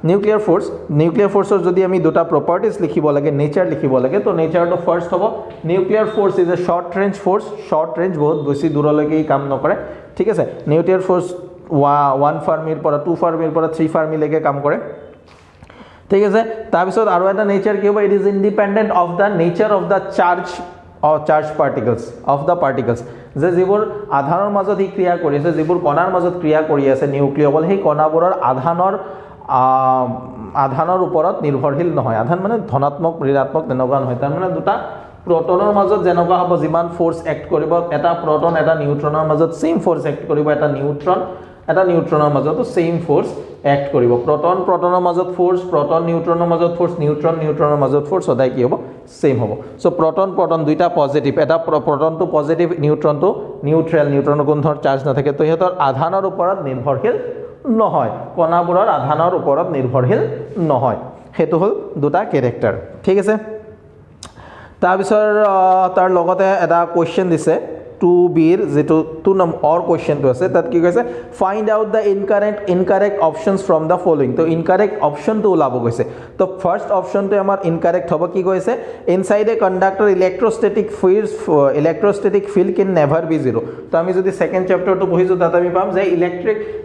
নিউক্লিয়াৰ ফোৰ্সৰ যদি আমি দুটা প্ৰপাৰ্টিজ লিখিব লাগে নেচাৰ লিখিব লাগে তো নেচাৰটো ফাৰ্স্ট হ'ব nuclear force is a short range force short range বহুত বেছি দূৰলৈকে কাম নকৰে ঠিক আছে নিউক্লিয়াৰ ফোৰ্স 1 ফাৰ্মিৰ পৰা 2 ফাৰ্মিৰ পৰা 3 ফাৰ্মিলৈকে কাম কৰে ঠিক আছে তাৰ পিছত আৰু এটা নেচাৰ কি হ'ব it is independent of the nature of the charge particles যে যিবোৰ আধানৰ মাজত ই ক্ৰিয়া কৰি আছে যিবোৰ কণাৰ মাজত ক্ৰিয়া কৰি আছে নিউক্লিয়াৰ বল সেই কণাবোৰৰ আধানৰ ওপৰত নিৰ্ভৰশীল নহয় আধান মানে ধনাত্মক ঋণাত্মক তেনেকুৱা নহয় তাৰ মানে দুটা প্ৰটনৰ মাজত যেনেকুৱা হ'ব যিমান ফোৰ্স এক্ট কৰিব এটা প্ৰটন এটা নিউট্ৰনৰ মাজত সেম ফোৰ্স এক্ট কৰিব এটা নিউট্ৰনৰ মাজতো সেম ফোৰ্স এক্ট কৰিব প্ৰটনৰ মাজত ফোৰ্স প্ৰটন নিউট্ৰনৰ মাজত ফোৰ্স নিউট্ৰনৰ মাজত ফোৰ্স সদায় কি হ'ব সেম হ'ব সো প্ৰটন দুইটা পজিটিভ এটা প্ৰটনটো পজিটিভ নিউট্ৰনটো নিউট্ৰেল নিউট্ৰনৰ কোনো ধৰণৰ চাৰ্জ নাথাকে তো ইহঁতৰ আধানৰ ওপৰত নিৰ্ভৰশীল নহয় কণাবোৰৰ আধানৰ ওপৰত নিৰ্ভৰশীল নহয় হেতু হল দুটা ক্যাৰেক্টাৰ ঠিক আছে তাৰ পিছৰ তাৰ লগতে এটা কোৱেশ্চন দিছে 2b ৰ যেটো 2 নম্বৰ কোৱেশ্চনটো আছে তাত কি কৈছে find out da incorrect options from the following তো ইনকাৰেক্ট অপশনটো ওলাব গৈছে তো ফাৰ্স্ট অপশনটো আমাৰ ইনকাৰেক্ট হ'ব কি কৈছে inside a conductor electrostatic field can never be zero তো আমি যদি সেকেন্ড চ্যাপ্টাৰটো পঢ়িছো তাত আমি পাম যে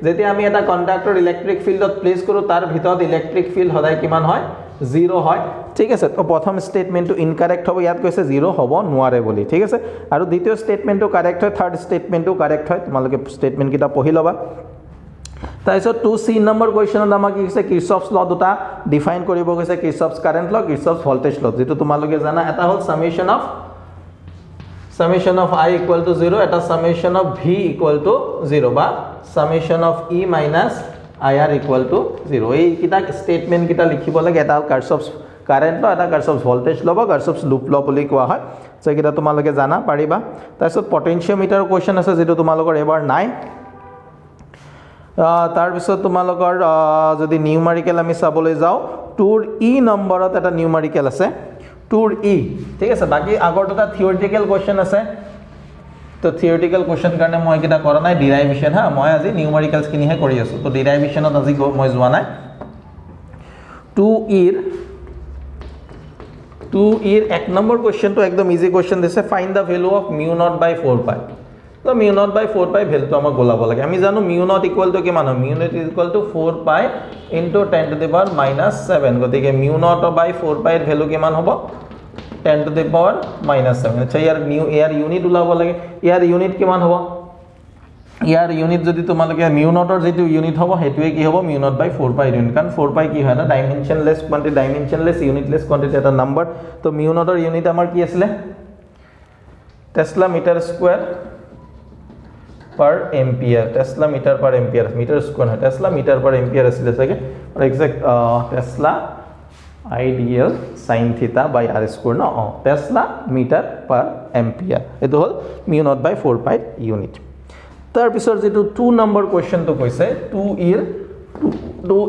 যেতিয়া আমি এটা কন্ডাক্টৰ ইলেক্ট্ৰিক ফিল্ডত প্লেস কৰো তাৰ ভিতৰত ইলেক্ট্ৰিক ফিল্ড সদায় কিমান হয় জিৰো হয় ঠিক আছে তো প্ৰথম স্টেটমেন্টটো ইনকাৰেক্ট হ'ব ইয়াত কৈছে জিৰো হ'ব নোৱাৰে বুলি ঠিক আছে আৰু দ্বিতীয় স্টেটমেন্টটো কাৰেক্ট হয় থাৰ্ড স্টেটমেন্টটো কাৰেক্ট হয় তোমালোকে স্টেটমেন্ট কিটা পঢ়ি লবা তাৰপিছত 2c নম্বৰ কোৱেশ্চনত আমাক কি কৈছে কিৰচফছ ল দুটা ডিফাইন কৰিব কৈছে কিৰচফছ কাৰেন্ট ল কিৰচফছ ভোল্টেজ ল যেটো তোমালোকে জানা এটা হল summation of I equal to 0 এটা summation of V equal to 0 বা summation of E minus IR equal to 0 এই কিটা স্টেটমেন্ট কিটা লিখিব লাগে এটা কিৰচফছ কাৰেন্ট ল এটা কিৰচফছ ভোল্টেজ ল বা কিৰচফছ লুপ ল বুলি কোৱা হয় সো কিটা তোমালোকে জানা পাৰিবা তাৰপিছত পটেনশিওমিটাৰ কোৱেশ্চন আছে যেটো তোমালোকৰ এবাৰ নাই তাৰ পিছত তোমালোকৰ যদি নিউমেৰিকেল আমি চাবলৈ যাও 2 ই নম্বৰত এটা নিউমেৰিকেল আছে 2 ই ঠিক আছে বাকি আগৰ দুটা থিওৰিটিকেল কোৱেশ্চন আছে তো থিওৰিটিকেল কোৱেশ্চন কাৰণে মই কিটা কৰা নাই ডিৰাইভেশন হা মই আজি নিউমেৰিকেলছ কিনিহে কৰি আছো তো ডিৰাইভেশনত আজি মই যোৱা নাই 2 ইৰ এক নম্বৰ কোৱেশ্চনটো একদম ইজি কোৱেশ্চন দিছে find da value of mu naught by 4 pi তো mu naught by 4 pi ভ্যালুটো আমাক গোলাব লাগে আমি জানো mu naught ইকুয়াল টু কিমান হয় mu naught equal to 4 pi into 10 to the power minus 7 গতিকে mu naught by 4 pi এর ভ্যালু কিমান হ'ব 10 to the power minus 7 আচ্ছা ইয়াৰ ইউনিট ওলাব লাগে ইয়াৰ ইউনিট কিমান হ'ব ইয়াৰ ইউনিট যদি তোমালোকে mu naught ৰ যেটো ইউনিট হ'ব হেতুৱে কি হ'ব mu naught by 4 pi unit কাৰণ 4 pi কি হয় না dimensionless quantity dimensionless unitless quantity এটা নাম্বার তো mu naught ৰ ইউনিট আমাৰ কি আছিল tesla metre square per ampere tesla meter per ampere meter square है tesla meter per ampere আসলে सके और exact tesla ideal sin theta by r square no tesla meter per ampere এটো হল mu naught by 4 pi unit তাৰ পিছৰ যেটো 2 number question তো কৈছে 2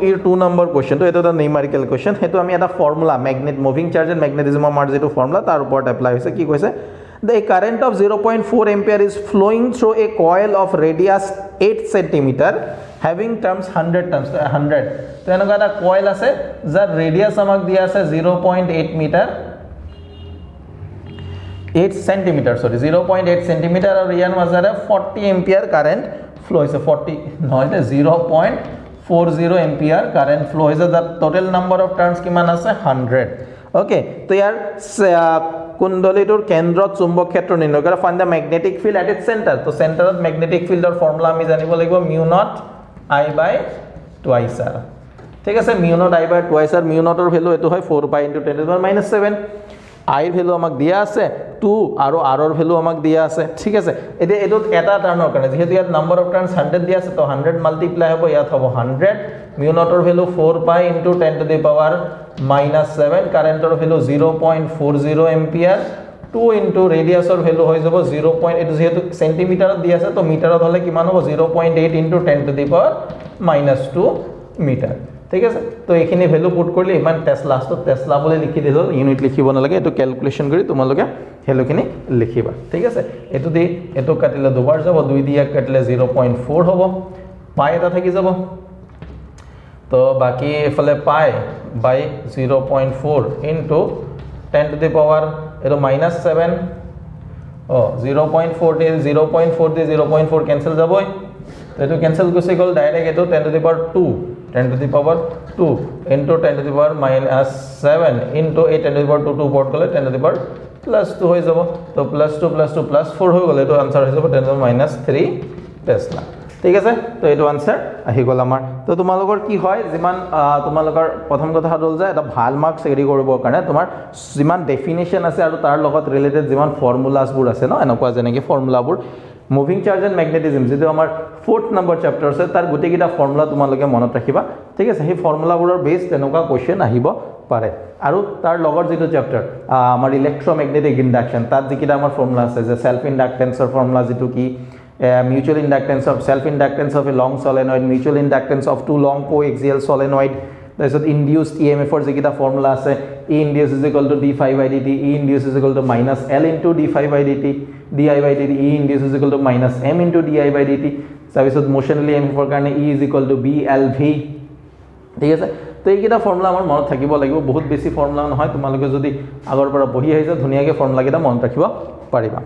ইৰ 2 নম্বৰ কোৱেশ্চন তো এটো এটা নিউমেৰিকেল কোৱেশ্চন হেতু আমি এটা formula magnet moving charge and magnetism মাৰ যেটো ফৰ্মুলা তাৰ ওপৰত এপ্লাই হৈছে কি কৈছে The current of 0.4 ampere is flowing through a coil of radius 8 cm having terms 100 terms 100 তো এনেকা এটা coil আছে যাৰ radius আমাক দিয়া আছে 0.8 meter 8 cm sorry 0.8 cm আৰু ইয়াৰ মাজৰে 40 ampere current flow হৈছে 40 নহয় 0.40 ampere current flow হৈছে the total number of turns কিমান আছে 100 okay তো ইয়াৰ কুণ্ডলীটোৰ কেন্দ্ৰত চুম্বক ক্ষেত্ৰ নিৰ্ণয় কৰা find da magnetic field at it's centre তো সেন্টাৰত ম্যাগনেটিক ফিল্ডৰ ফৰ্মুলা আমি জানিব লাগিব mu naught I by twice r ঠিক আছে mu naught I by twice r mu naught ৰ ভ্যালু এটো হয় 4 pi into 10 to the power minus 7 I এর ভ্যালু আমাক দিয়া আছে 2 আৰু r ৰ ভ্যালু আমাক দিয়া আছে ঠিক আছে এতিয়া এটো এটা টাৰ্ণৰ কাৰণে যেহেতু ইয়াত নাম্বাৰ অফ টাৰ্নস 100 দিয়া আছে তো 100 মাল্টিপ্লাই হ'ব ইয়াত হ'ব 100 মিউ নটৰ ভ্যালু 4 পাই ইনটু 10 টু দি পাৱাৰ -7 কাৰেন্টৰ ভ্যালু 0.40 এম্পিয়াৰ 2 ইনটু ৰেডিয়াছৰ ভ্যালু হৈ যাব 0. এটো যেহেতু সেন্টিমিটাৰত দিয়া আছে তো মিটাৰত হলে কিমান হ'ব 0.8 into 10 to the power -2 metre ঠিক আছে তো এইখিনি ভ্যালু পুট কৰিলে ইমান টেসলা তো টেসলা বলে লিখি দিলো ইউনিট লিখিব নালাগে এটো ক্যালকুলেশন কৰি তোমালোকে হেলুখিনি লিখিবা ঠিক আছে এটো দি এটো কাটিলে দুবাৰ যাব 2 দিয়া কাটিলে 0.4 হ'ব পাই এটা থাকি যাব তো বাকি এফালে pi by 0.4 into 10 to the power এটো -7 ও 0.4 দি 0.4 দি 0.4 ক্যান্সেল যাবই তো এটো ক্যান্সেল গৈছে গল ডাইরেক্ট এটো 10 to the power 2 10 to the power 2 into 10 to the power -7 into 8 10 to the power 2 2 পট গলে 10 to the power +2 হৈ যাব তো +2 + 2 +4 হৈ গলে তো आंसर হৈ যাব 10 to the -3 টেসলা ঠিক আছে তো এটো आंसर আহি গল আমাৰ তো তোমালোকৰ কি হয় যিমান তোমালোকৰ প্ৰথম কথা হ'ল যে এটা ভাল মাৰ্কস এগ্ৰি কৰিবৰ কাৰণে তোমাৰ যিমান ডেফিনিশন আছে আৰু তাৰ লগত ৰিলেটেড যিমান ফৰ্মুলাস বোৰ আছে ন এনেকুৱা যেনেকৈ ফৰ্মুলাবোৰ মুভিং চাৰ্জ এন্ড ম্যাগনেটিজম যেটো আমাৰ 4th নম্বৰ চেপ্টাৰ আছে তাৰ গুটেকিটা ফৰ্মুলা তোমালোকে মনত ৰাখিবা ঠিক আছে সেই ফৰ্মুলাবোৰৰ বেস তেনেকুৱা কোৱেশ্চন আহিব পাৰে আৰু তাৰ লগৰ যেটো চেপ্টাৰ আমাৰ ইলেক্ট্ৰোম্যাগনেটিক ইন্ডাকশন তাত যিকিটা আমাৰ ফৰ্মুলা আছে যে সেলফ ইন্ডাক্টেন্সৰ ফৰ্মুলা যেটো কি mutual inductance of self inductance of a long solenoid mutual inductance of two long coaxial solenoid তাৰপিছত induced emf ৰ যেকিটা ফৰ্মুলা আছে E induced is equal to d phi by dt E induced is equal to minus L into d phi by dt di by dt E induced is equal to minus m into di by dt তাৰপিছত motionally emf ৰ কাৰণে E is equal to blv ঠিক আছে তো এইকিটা formula আমাৰ মনত থাকিব লাগিব বহুত বেছি ফৰ্মুলা নহয় তোমালোকে যদি আগৰ পৰা বহি আহিছে ধুনিয়াকে ফৰ্মুলা কিটা মনত ৰাখিব পাৰিবা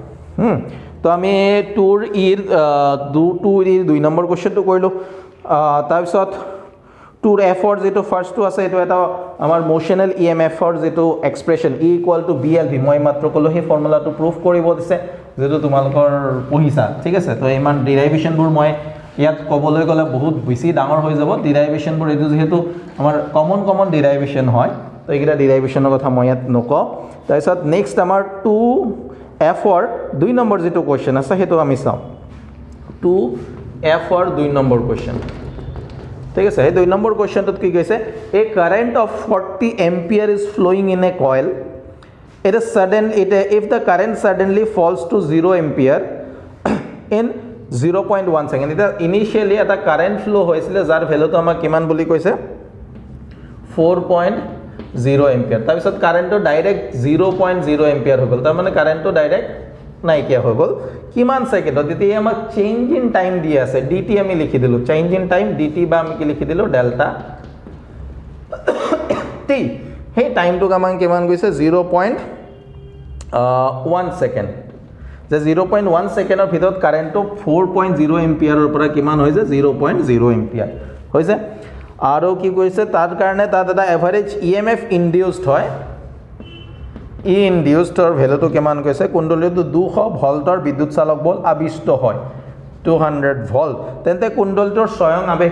তো আমি 2 এৰ 2 নম্বৰ কোৱেশ্চনটো কৰিলো তাৰপিছত 2 f ৰ যেটো ফাৰ্স্টটো আছে এটো এটা আমাৰ মোশনাল emf ৰ যেটো এক্সপ্ৰেছন E = blv মই মাত্ৰ কলো সেই ফৰ্মুলাটো প্ৰুফ কৰিব দিছে যেটো তোমালোকৰ পঢ়িছা ঠিক আছে তো ইমান ডেৰিভেশন বোৰ মই ইয়াত কবলৈ গলে বহুত বেছি ডাঙৰ হৈ যাব ডেৰিভেশন বোৰ এটো যেহেতু আমাৰ কমন ডেৰিভেশন হয় তো এইকিটা ডেৰিভেশনৰ কথা মই ইয়াত নকওঁ তাৰপিছত নেক্সট আমাৰ 2 f or 2 নম্বৰ যেটো কোৱেশ্চন আছে হেতু আমি চাও 2 f or 2 নম্বৰ কোৱেশ্চন ঠিক আছে এই 2 নম্বৰ কোৱেশ্চনটোত কি কৈছে a current of 40 ampere is flowing in a coil if the current suddenly falls to 0 ampere in 0.1 second এটা ইনিশিয়ালি এটা কারেন্ট ফ্লো হৈছিল যাৰ ভ্যালুটো আমাক কিমান বুলি কৈছে 4.0 एम्पियर তাৰপিছত কাৰেন্টটো ডাইৰেক্ট 0.0 एम्पियर হৈ গল তাৰ মানে কাৰেন্টটো ডাইৰেক্ট নাইকিয়া হৈ গল কিমান সেকেন্ডত তেতিয়া আমাক চেঞ্জ ইন টাইম দি আছে dt আমি লিখি দিলো চেঞ্জ ইন টাইম dt বা আমি কি লিখি দিলো ডেল্টা t সেই টাইমটো আমাক কিমান গৈছে 0.1 সেকেন্ড যে 0.1 সেকেন্ডৰ ভিতৰত কাৰেন্টটো 4.0 एम्पियৰৰ পৰা কিমান হৈছে 0.0 एम्पियर হৈছে আৰু কি কৈছে তাৰ কাৰণে তাত এটা এভাৰেজ EMF ইনডিউসড হয় E ইনডিউসড ৰ ভ্যালুটো কিমান কৈছে কুণ্ডলীটো 200 ভোল্টৰ বিদ্যুৎ চালক বল আবিষ্ট হয় 200 ভোল্ট তেন্তে কুণ্ডলীটোৰ স্বয়ং আবেশ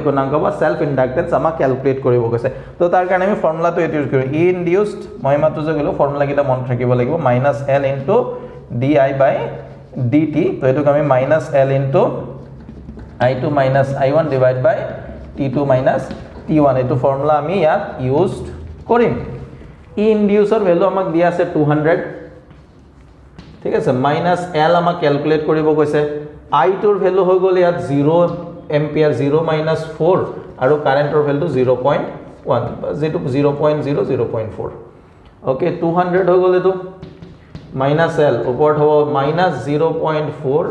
গুণাঙ্ক বা সেলফ ইন্ডাক্টেন্স আমাক ক্যালকুলেট কৰিব কৈছে তো তাৰ কাৰণে আমি ফৰ্মুলাটো ইউজ কৰিম E ইনডিউসড মই মাত্ৰ যে গলো ফৰ্মুলা কিটা মনত ৰাখিব লাগিব -L * di by dt তো এটোক আমি -L * I2 - I1 divided by T2 - T1 এটো ফৰ্মুলা আমি ইয়াত ইউজড কৰিম E ইনডিউসৰ ভ্যালু আমাক দিয়া আছে 200 ঠিক আছে -L আমাক ক্যালকুলেট কৰিব কৈছে I2 ৰ ভ্যালু হৈ গল ইয়াত 0 एम्पियर 0 - 4 আৰু কাৰেন্টৰ ভ্যালু 0.1 যেটো 0.0 0.4 ওকে 200 হৈ গল এটো -L ওপৰত হ'ব -0.4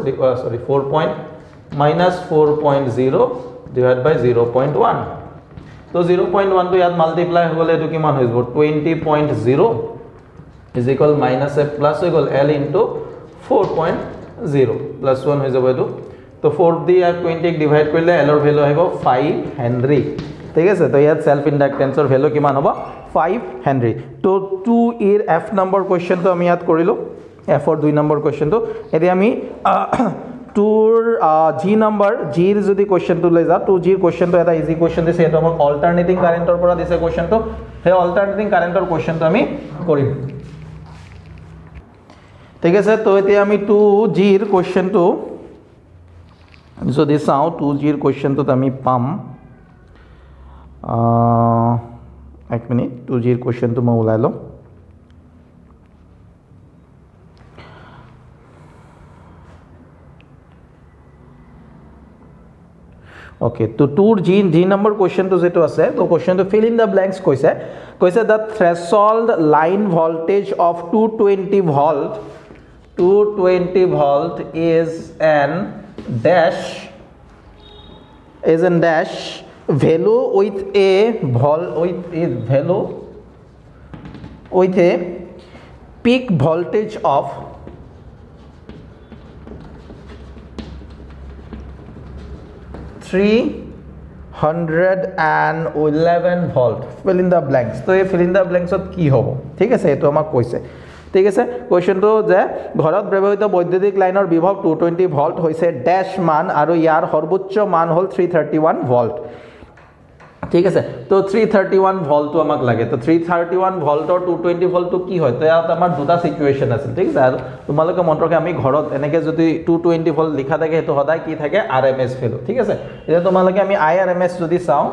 সরি 4.0 divided by 0.1 তো 0.1 তো ইয়াত মাল্টিপ্লাই হলে এটো কিমান হৈ যাব 20.0 is equal -f plus হৈ গল L into 4.0 plus 1 হৈ যাব এটো তো 4 দি আর 20 ডিভাইড কৰিলে L ৰ ভ্যালু আহিব 5 হেনৰি ঠিক আছে তো ইয়াত সেলফ ইন্ডাক্টেন্সৰ ভ্যালু কিমান হ'ব 5 হেনৰি তো 2 এৰ F নম্বৰ কোৱেশ্চনটো আমি ইয়াত কৰিলো F ৰ 2 নম্বৰ কোৱেশ্চনটো এতিয়া আমি 2 G number G ৰ যদি কোৱেশ্চনটো লৈ যা 2 G ৰ কোৱেশ্চনটো এটা ইজি কোৱেশ্চন দিছে এটা আমাক অল্টাৰনেটিং কাৰেন্টৰ পৰা দিছে কোৱেশ্চনটো সেই অল্টাৰনেটিং কাৰেন্টৰ কোৱেশ্চনটো আমি কৰিম ঠিক আছে তো এতিয়া আমি 2G ৰ কোৱেশ্চনটো যদি চাওঁ 2G ৰ কোৱেশ্চনটোত আমি পাম এক মিনিট 2G ৰ কোৱেশ্চনটো মই ওলাই লওঁ Okay, to 2G number question to zeto ase to question to fill in the blanks koise the threshold line voltage of 220 volt is an dash value with a value with a peak voltage of 311 volt. Fill in the blanks. So ये fill in the blanks of की होगा? ठीक है से तो हमारा कोई ठीक है question तो जे घरत व्यवहृत বৈদ্যুতিক লাইনৰ বিভৱ 220 ভোল্ট হৈছে ড্যাশ মান আৰু ইয়াৰ সৰ্বোচ্চ মান হ'ল 331 ভোল্ট ঠিক আছে তো 331 ভোল্ট তো আমাক লাগে তো 331 ভোল্টৰ 220 ভোল্ট তো কি হয় তো ইয়াত আমাৰ দুটা সিচুৱেচন আছে ঠিক আছে আৰু তোমালোকে মন ৰাখে আমি ঘৰত এনেকে যদি 220 ভোল্ট লিখা থাকে হেতু সদায় কি থাকে আরএমএস ভ্যালু ঠিক আছে এটা তোমালোকে আমি আইআরএমএস যদি চাও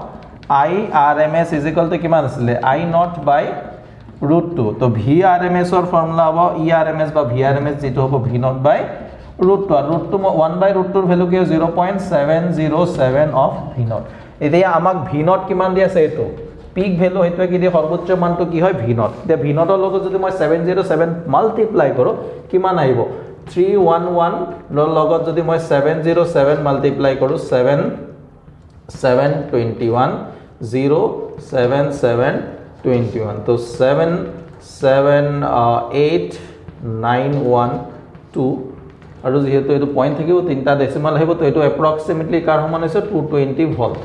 আইআরএমএস = কিমান আছিল I0/√2 তো VRMS ৰ ফৰ্মুলা হ'ব ERMS বা VRMS যেটো হ'ব V0/√2 আৰু √2 1/√2 ৰ ভ্যালু কি 0.707 অফ V0 এতিয়া আমাক V0 কিমান দি আছে এটো পিক ভ্যালু হেতু কি দি সৰ্বোচ্চ মানটো কি হয় V0 এতিয়া V0 ৰ লগত যদি মই 707 মাল্টিপ্লাই কৰো কিমান আহিব 311 ৰ লগত যদি মই 707 মাল্টিপ্লাই কৰো 721 07721 তো 77891 আৰু যেহেতু এটো পয়েন্ট থাকিব তিনটা ডেসিমাল আহিব তো এটো এপ্ৰক্সিমেটলি কাৰ সমান হৈছে 220 ভোল্ট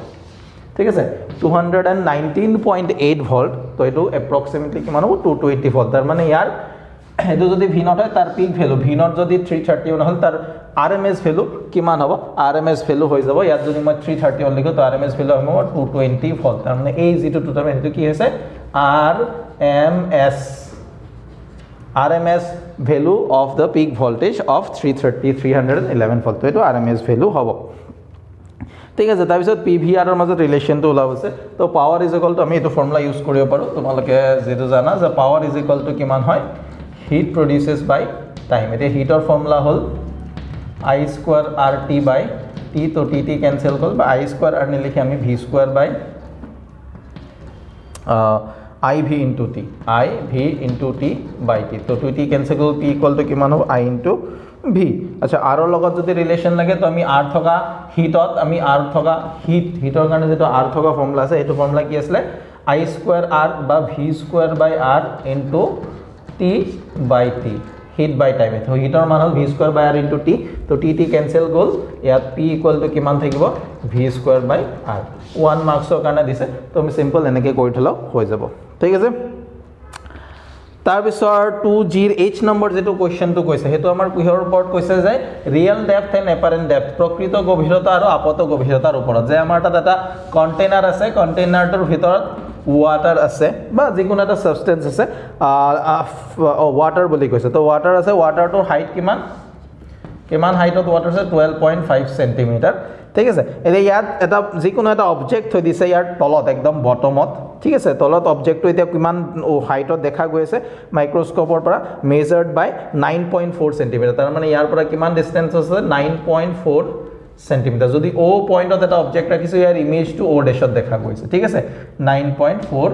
ঠিক আছে 219.8 ভোল্ট তো এটো এপ্ৰক্সিমেটলি কিমান হ'ব 220 ভোল্ট তাৰ মানে ইয়াৰ এটো যদি V0 হয় তাৰ পিক ভ্যালু V0 যদি 331 হল তাৰ RMS ভ্যালু কিমান হ'ব RMS ভ্যালু হৈ যাব ইয়াত যদি মই 331 লিখো তো RMS ভ্যালু হ'ব 220 ভোল্ট তাৰ মানে এই যেটো টোটাল এটো কি হৈছে RMS value of the peak voltage of 311 volt. So, RMS value hobo. ঠিক আছে তাৰ পিছত PVR ৰ মাজত ৰিলেচনটো ওলাবছে তো পাৱাৰ ইজ ইকুয়াল টু আমি এটো ফৰ্মুলা ইউজ কৰিব পাৰো তোমালোকে যেটো জানা যে পাৱাৰ ইজ ইকুয়াল টু কিমান হয় হিট প্ৰডিউসেস বাই টাইম এতে হিটৰ ফৰ্মুলা হল I² RT বাই T তো TT ক্যান্সেল হ'ল বা I² R লিখি আমি V² by IV into T IV into T by T तो 2T cancel हो P equal to किमान हो I into V अच्छा R और লগত যদি রিলেশন লাগে তো আমি R থকা হিটত আমি R থকা হিটৰ কাৰণে যেটো R থকা ফৰ্মুলা আছে এটো ফৰ্মুলা কি আছিল I² R বা V² by R into T by T heat by time তো হিটৰ মান হল V² by R into T তো TT cancel গল ইয়াত P equal to কিমান থাকিব V² by R 1 মাৰ্কসৰ কাৰণে দিছে তো আমি সিম্পল এনেকে কৰি থলো হৈ যাব ঠিক আছে তাৰ পিছৰ 2G ৰ H নম্বৰ যেটো কোৱেশ্চনটো কৈছে হেতু আমাৰ কিহৰ ওপৰত কৈছে যে ৰিয়েল ডেপথ এণ্ড এপাৰেন্ট ডেপথ প্ৰকৃত গভীৰতা আৰু আপত গভীৰতাৰ ওপৰত যে আমাৰ তাত এটা কন্টেইনাৰ আছে কন্টেইনাৰটোৰ ভিতৰত ওয়াটাৰ আছে বা যিকোনো এটা সাবস্টেন্স আছে ওয়াটাৰ বুলি কৈছে তো ওয়াটাৰ আছে ওয়াটাৰটোৰ হাইট কিমান হাইটত ওয়াটাৰ আছে 12.5 সেন্টিমিটাৰ ঠিক আছে এতিয়া ইয়াত এটা যিকোনো এটা অবজেক্ট থৈ দিছে ইয়াৰ তলত একদম বটমত ঠিক আছে তলত অবজেক্টটো এতিয়া কিমান হাইটত দেখা গৈ আছে মাইক্ৰোস্কোপৰ পৰা মেজাৰ্ড বাই 9.4 সেন্টিমিটাৰ তাৰ মানে ইয়াৰ পৰা কিমান ডিসটেন্স আছে 9.4 সেন্টিমিটাৰ যদি O পয়েন্টত এটা অবজেক্ট ৰাখিছো ইয়াৰ ইমেজটো O ডেশত দেখা গৈছে ঠিক আছে 9.4